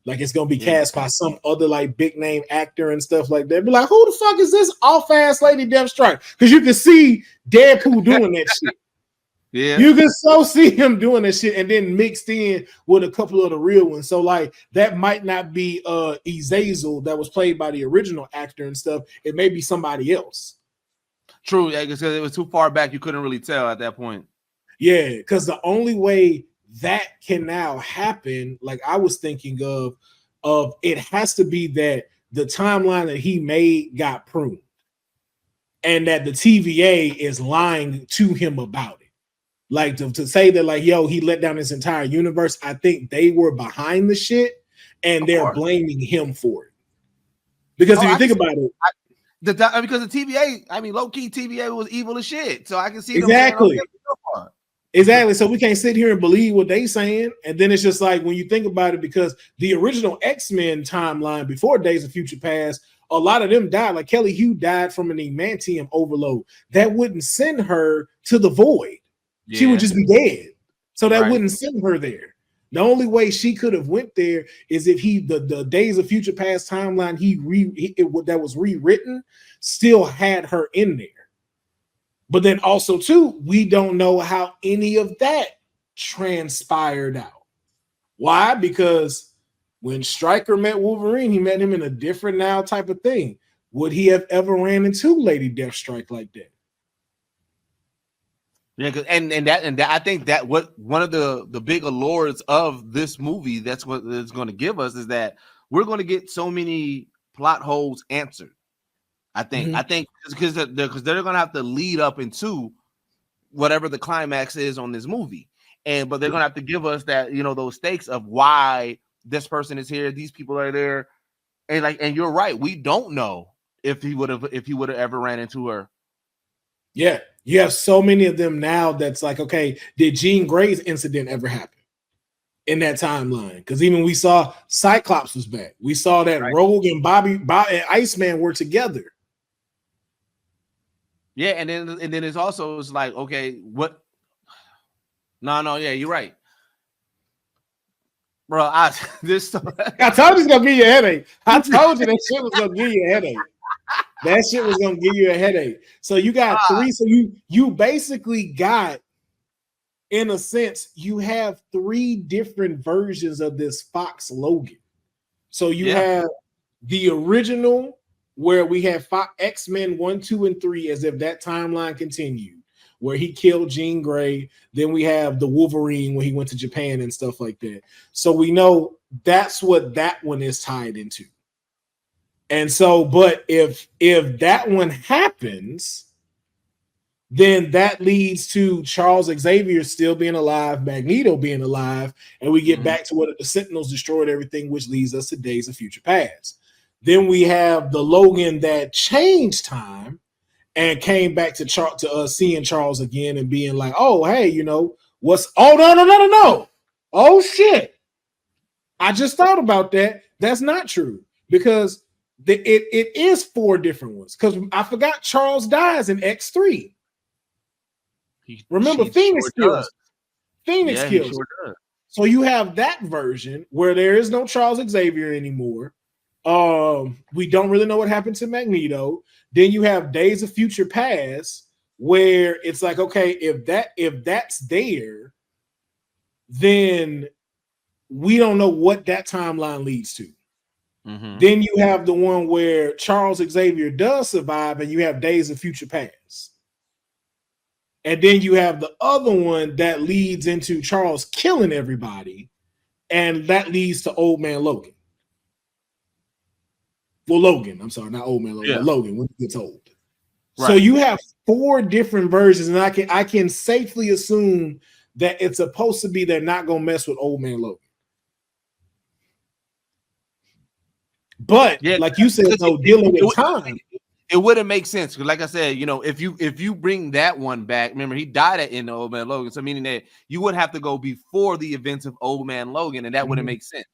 Like it's gonna be cast by some other like big name actor and stuff like that. Be like, who the fuck is this off ass Lady Deathstrike? Because you can see Deadpool doing that shit. Yeah, you can so see him doing that shit, and then mixed in with a couple of the real ones. So like that might not be Azazel that was played by the original actor and stuff. It may be somebody else. True, yeah, because it was too far back, you couldn't really tell at that point. Yeah, because the only way that can now happen, like I was thinking of it has to be that the timeline that he made got pruned, and that the TVA is lying to him about it. Like to say that, like, yo, he let down his entire universe. I think they were behind the shit, and they're blaming him for it. Because if you think about it, because the TVA, I mean, low key TVA was evil as shit. So I can see exactly. them saying, Exactly. So we can't sit here and believe what they saying. And then it's just like when you think about it, because the original X-Men timeline before Days of Future Past, a lot of them died. Like Kelly Hugh died from an adamantium overload. That wouldn't send her to the void. Yeah. She would just be dead. So that wouldn't send her there. The only way she could have went there is if the Days of Future Past timeline that was rewritten still had her in there. But then also, too, we don't know how any of that transpired out. Why? Because when Stryker met Wolverine, he met him in a different now type of thing. Would he have ever ran into Lady Deathstrike like that? Yeah, and that I think that what one of the big allures of this movie, that's what it's going to give us, is that we're going to get so many plot holes answered. I think because they're going to have to lead up into whatever the climax is on this movie, but they're going to have to give us that, those stakes of why this person is here, these people are there, and you're right, we don't know if he would have ever ran into her. Yeah, you have so many of them now that's like, okay, did Jean Grey's incident ever happen in that timeline? Because even we saw Cyclops was back, we saw that Rogue and Bobby and Iceman were together. Yeah, and then it's also, it's like, okay, what? No, yeah, you're right, bro. I told you it's gonna give you a headache. I told you that shit was gonna give you a headache. That shit was gonna give you a headache. So you got three. So you basically got, in a sense, you have three different versions of this Fox Logan. So you have the original, where we have X-Men 1, 2, and 3, as if that timeline continued, where he killed Jean Grey. Then we have the Wolverine when he went to Japan and stuff like that. So we know that's what that one is tied into. And so, but if that one happens, then that leads to Charles Xavier still being alive, Magneto being alive, and we get back to what the Sentinels destroyed everything, which leads us to Days of Future Past. Then we have the Logan that changed time and came back to seeing Charles again and being like, oh, hey, what's, oh, no. Oh, shit. I just thought about that. That's not true, because it is 4 different ones, because I forgot Charles dies in X3. Remember, Phoenix kills. Phoenix kills. Sure does. So you have that version where there is no Charles Xavier anymore. We don't really know what happened to Magneto. Then you have Days of Future Past, where it's like, okay, if that's there, then we don't know what that timeline leads to. Then you have the one where Charles Xavier does survive, and you have Days of Future Past. And then you have the other one that leads into Charles killing everybody, and that leads to Old Man Logan. Well, Logan, I'm sorry, not Old Man Logan, but Logan when he gets old. Right. So you have 4 different versions, and I can safely assume that it's supposed to be they're not gonna mess with Old Man Logan. But like you said, dealing with time, it wouldn't make sense, because, like I said, if you bring that one back, remember, he died in the Old Man Logan, so meaning that you would have to go before the events of Old Man Logan, and that wouldn't make sense.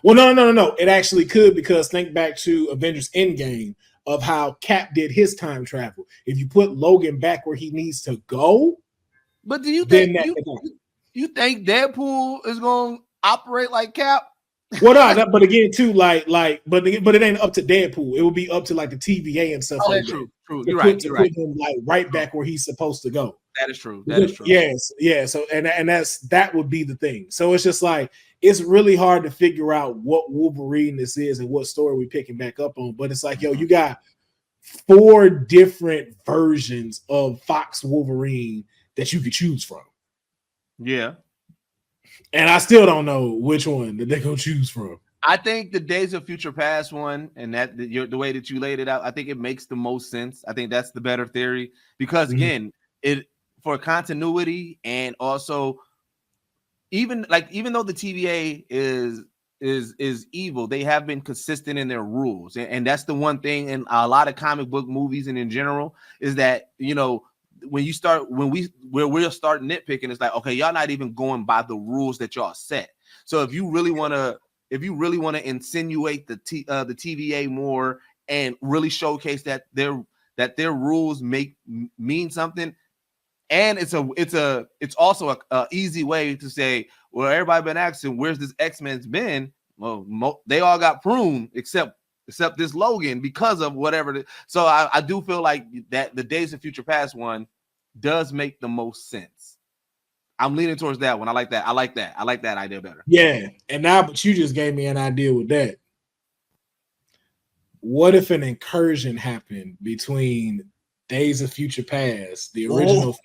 Well, no. It actually could, because think back to Avengers Endgame of how Cap did his time travel. If you put Logan back where he needs to go, but do you think you think Deadpool is going to operate like Cap? Well, no, but again, too, but it ain't up to Deadpool. It would be up to like the TVA and stuff like that. True. You're right. Put him like right back where he's supposed to go. That is true. Yes, yeah. So and that would be the thing. So it's just like, it's really hard to figure out what Wolverine this is and what story we're picking back up on. But it's like, yo, you got 4 different versions of Fox Wolverine that you could choose from. Yeah. And I still don't know which one that they're gonna choose from. I think the Days of Future Past one, and that the way that you laid it out, I think it makes the most sense. I think that's the better theory, because again, it for continuity, and also even though the TVA is is evil. They have been consistent in their rules, and that's the one thing in a lot of comic book movies and in general is that, you know, when we'll start nitpicking, it's like, okay, y'all not even going by the rules that y'all set. So if you really want to insinuate the TVA more and really showcase that their rules mean something, and it's also a easy way to say, well, everybody been asking where's this X-Men's been. Well, they all got pruned except this Logan because of whatever. So I do feel like that the Days of Future Past one does make the most sense. I'm leaning towards that one. I like that. I like that idea better. Yeah, and now, but you just gave me an idea with that. What if an incursion happened between Days of Future Past, the original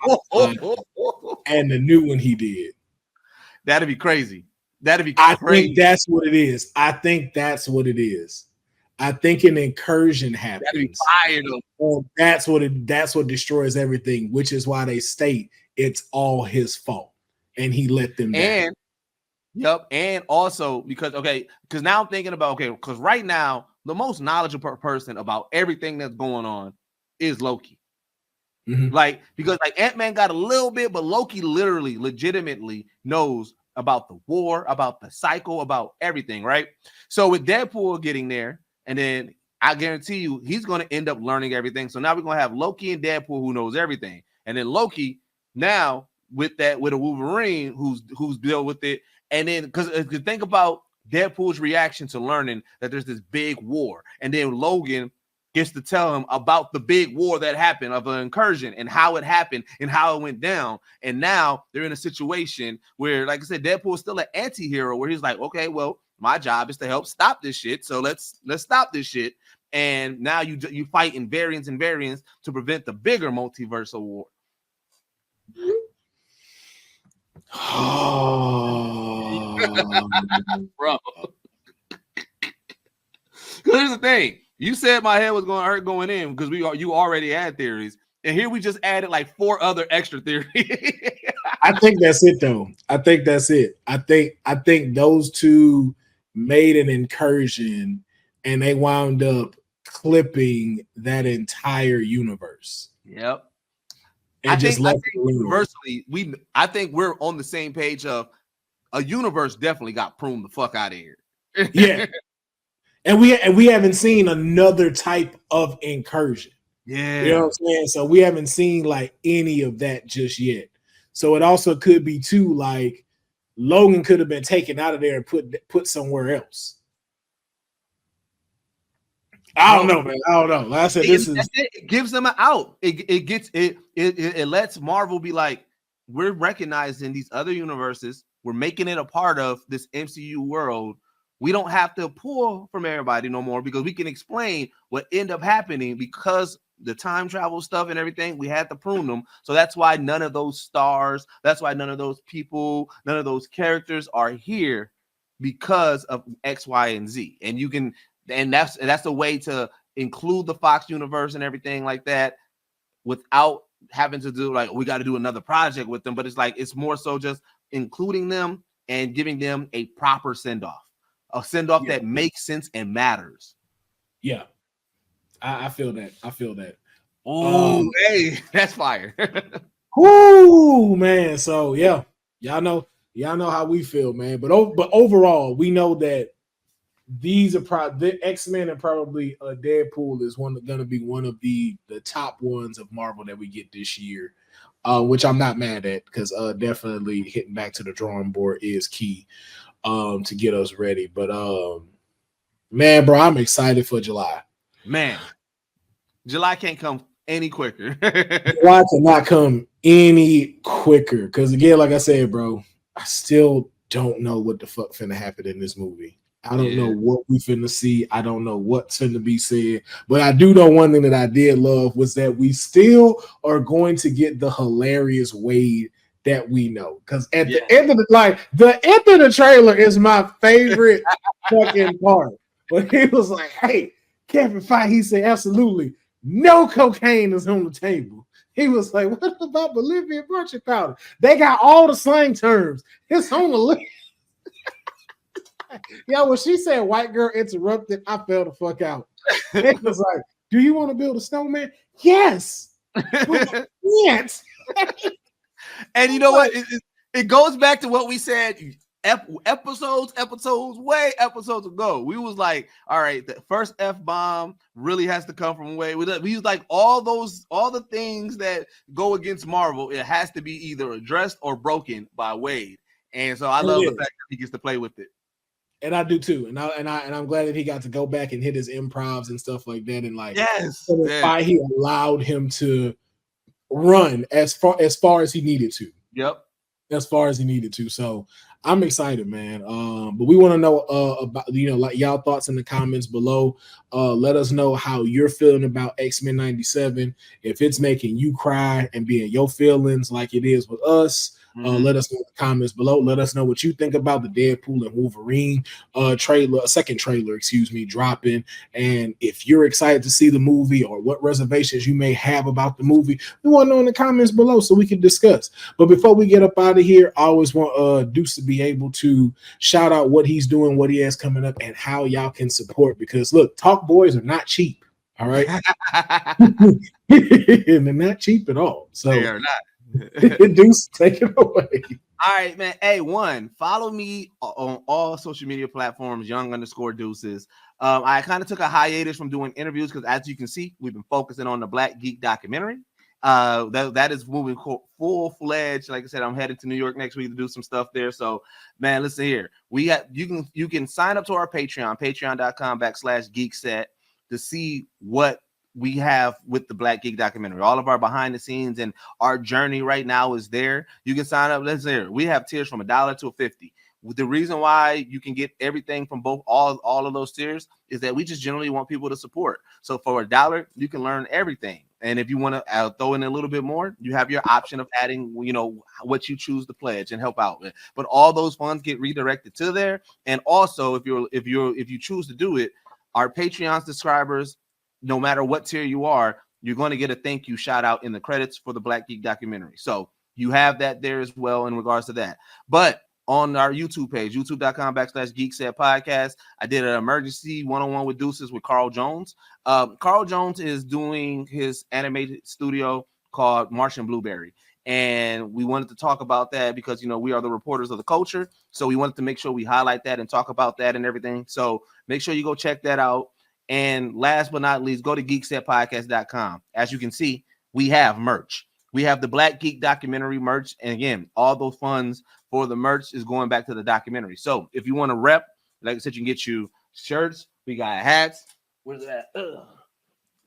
and the new one he did? That'd be crazy. That'd be crazy. I think that's what it is. I think an incursion happens. That'd be fire, though. That's what destroys everything, which is why they state it's all his fault. And he let them down. And also because now I'm thinking about, because right now the most knowledgeable person about everything that's going on is Loki. Mm-hmm. Because Ant-Man got a little bit, but Loki legitimately knows about the war, about the cycle, about everything, right? So with Deadpool getting there, and then I guarantee you he's going to end up learning everything. So now we're going to have Loki and Deadpool who knows everything. And then Loki now with a Wolverine who's dealt with it. And then because if you think about Deadpool's reaction to learning that there's this big war, and then Logan gets to tell him about the big war that happened, of an incursion, and how it happened and how it went down. And now they're in a situation where, like I said, Deadpool is still an anti-hero, where he's like, okay, well, my job is to help stop this shit. So let's stop this shit. And now you fight in variants to prevent the bigger multiversal war. Bro. Here's the thing. You said my head was going to hurt going in because you already had theories, and here we just added like 4 other extra theories. I think that's it, though. I think that's it. I think those two made an incursion, and they wound up clipping that entire universe. Yep. And I think universally, I think we're on the same page of a universe definitely got pruned the fuck out of here. Yeah. And we haven't seen another type of incursion. Yeah. You know what I'm saying? So we haven't seen like any of that just yet. So it also could be too, like Logan could have been taken out of there and put somewhere else. I don't know, man. I don't know. Like I said, it gives them an out. It lets Marvel be like, we're recognizing these other universes. We're making it a part of this MCU world. We don't have to pull from everybody no more because we can explain what ended up happening because the time travel stuff and everything, we had to prune them. So that's why none of those stars, that's why none of those people, none of those characters are here because of X, Y, and Z. And that's a way to include the Fox universe and everything like that without having to do like, we got to do another project with them. But it's like, it's more so just including them and giving them a proper send-off. A send-off that makes sense and matters. Yeah. I feel that. Oh, hey, that's fire. Ooh, man. So yeah, y'all know how we feel, man. But overall, we know that these are the X-Men and probably Deadpool is going to be one of the top ones of Marvel that we get this year, which I'm not mad at because definitely hitting back to the drawing board is key to get us ready. But man, bro, I'm excited for July. Man, July can't come any quicker. July cannot come any quicker because again, like I said, bro, I still don't know what the fuck finna happen in this movie. I don't know what we finna see. I don't know what's finna be said. But I do know one thing that I did love was that we still are going to get the hilarious Wade that we know. Because at the end of the end of the trailer is my favorite fucking part. But he was like, hey, Kevin Feige, he said, absolutely no cocaine is on the table. He was like, what about Bolivian punching powder? They got all the slang terms. It's on the list. Yeah, when she said white girl interrupted, I fell the fuck out. It was like, do you want to build a snowman? Yes. Yes. And you know what? It goes back to what we said episodes ago. We was like, all right, the first F-bomb really has to come from Wade. We was like all the things that go against Marvel, it has to be either addressed or broken by Wade. And so I love the fact that he gets to play with it. And I do too. And I'm glad that he got to go back and hit his improvs and stuff like that. And like, yes. He allowed him to run as far as he needed to. Yep. As far as he needed to. So I'm excited, man. But we want to know about, like y'all thoughts in the comments below. Let us know how you're feeling about X-Men 97. If it's making you cry and being your feelings like it is with us. Let us know in the comments below. Let us know what you think about the Deadpool and Wolverine second trailer, dropping. And if you're excited to see the movie or what reservations you may have about the movie, we want to know in the comments below so we can discuss. But before we get up out of here, I always want Deuce to be able to shout out what he's doing, what he has coming up, and how y'all can support. Because look, Talk Boys are not cheap. All right. And they're not cheap at all. So they are not. Deuce, take it away. All right, man. Hey, follow me on all social media platforms, young_Deuces. I kind of took a hiatus from doing interviews because, as you can see, we've been focusing on the Black Geek documentary. That is moving full-fledged. Like I said, I'm headed to New York next week to do some stuff there. So, man, listen here. You can sign up to our Patreon, patreon.com/geekset, to see what we have with the Black Geek documentary. All of our behind the scenes and our journey right now is there. You can sign up. Let's hear. We have tiers from $1 to $50. The reason why you can get everything from all of those tiers is that we just generally want people to support. So for $1, you can learn everything. And if you want to throw in a little bit more, you have your option of adding, what you choose to pledge and help out with. But all those funds get redirected to there. And also, if you choose to do it, our Patreon subscribers, no matter what tier you are, you're going to get a thank you shout out in the credits for the Black Geek documentary. So you have that there as well in regards to that. But on our YouTube page, youtube.com/geekset podcast, I did an emergency one-on-one with Deuces with Carl Jones. Carl Jones is doing his animated studio called Martian Blueberry. And we wanted to talk about that because, we are the reporters of the culture. So we wanted to make sure we highlight that and talk about that and everything. So make sure you go check that out. And last but not least, go to geeksetpodcast.com. As you can see, we have merch. We have the Black Geek documentary merch. And again, all those funds for the merch is going back to the documentary. So if you want to rep, like I said, you can get you shirts. We got hats. Where's that?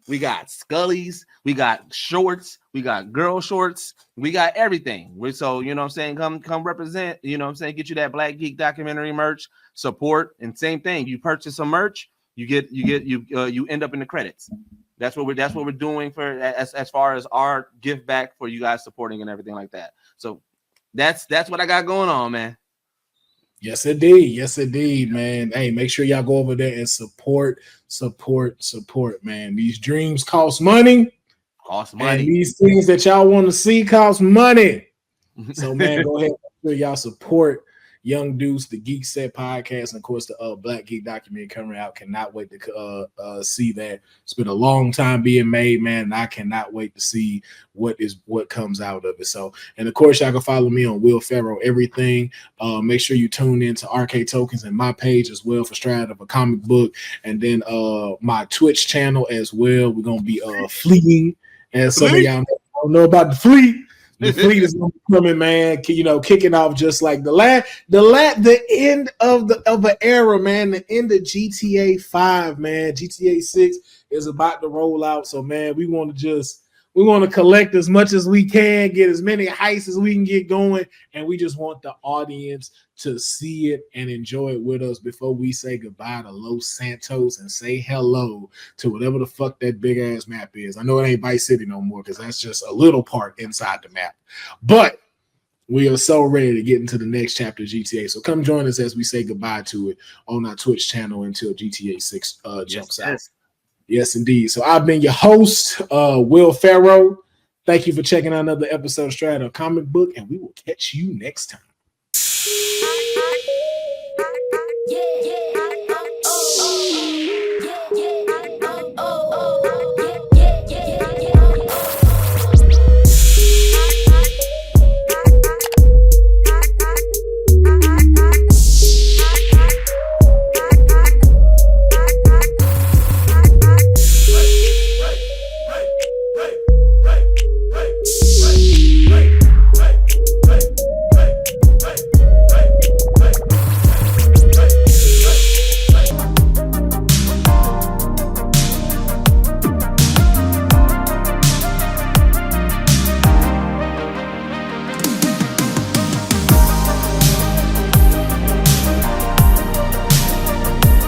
We got Scullies. We got shorts. We got girl shorts. We got everything. So, come represent, get you that Black Geek documentary merch, support. And same thing. You purchase some merch, you end up in the credits. That's what we're doing for as far as our gift back for you guys supporting and everything like that. So that's what I got going on, man. Yes, indeed, man. Hey, make sure y'all go over there and support, man. These dreams cost money. And these things that y'all want to see cost money. So, man, go ahead and make sure y'all support Young Deuce, the Geek Set podcast, and of course the Black Geek documentary coming out. Cannot wait to see that. It's been a long time being made, man, and I cannot wait to see what comes out of it. So, and of course, y'all can follow me on Will Pharaoh everything. Make sure you tune in to RK Tokens and my page as well for Stride of a Comic Book, and then my Twitch channel as well. We're gonna be fleeting, and some of y'all don't know about the fleet. The fleet is coming, man. Kicking off just like the end of an era, man. The end of GTA 5, man. GTA 6 is about to roll out. So, man, we want to collect as much as we can, get as many heists as we can get going, and we just want the audience to see it and enjoy it with us before we say goodbye to Los Santos and say hello to whatever the fuck that big ass map is. I know it ain't Vice City no more because that's just a little part inside the map, but we are so ready to get into the next chapter of GTA. So come join us as we say goodbye to it on our Twitch channel until GTA 6 jumps out. Yes, indeed. So I've been your host, Will Pharaoh. Thank you for checking out another episode of Stride of Comic Book, and we will catch you next time. Yeah.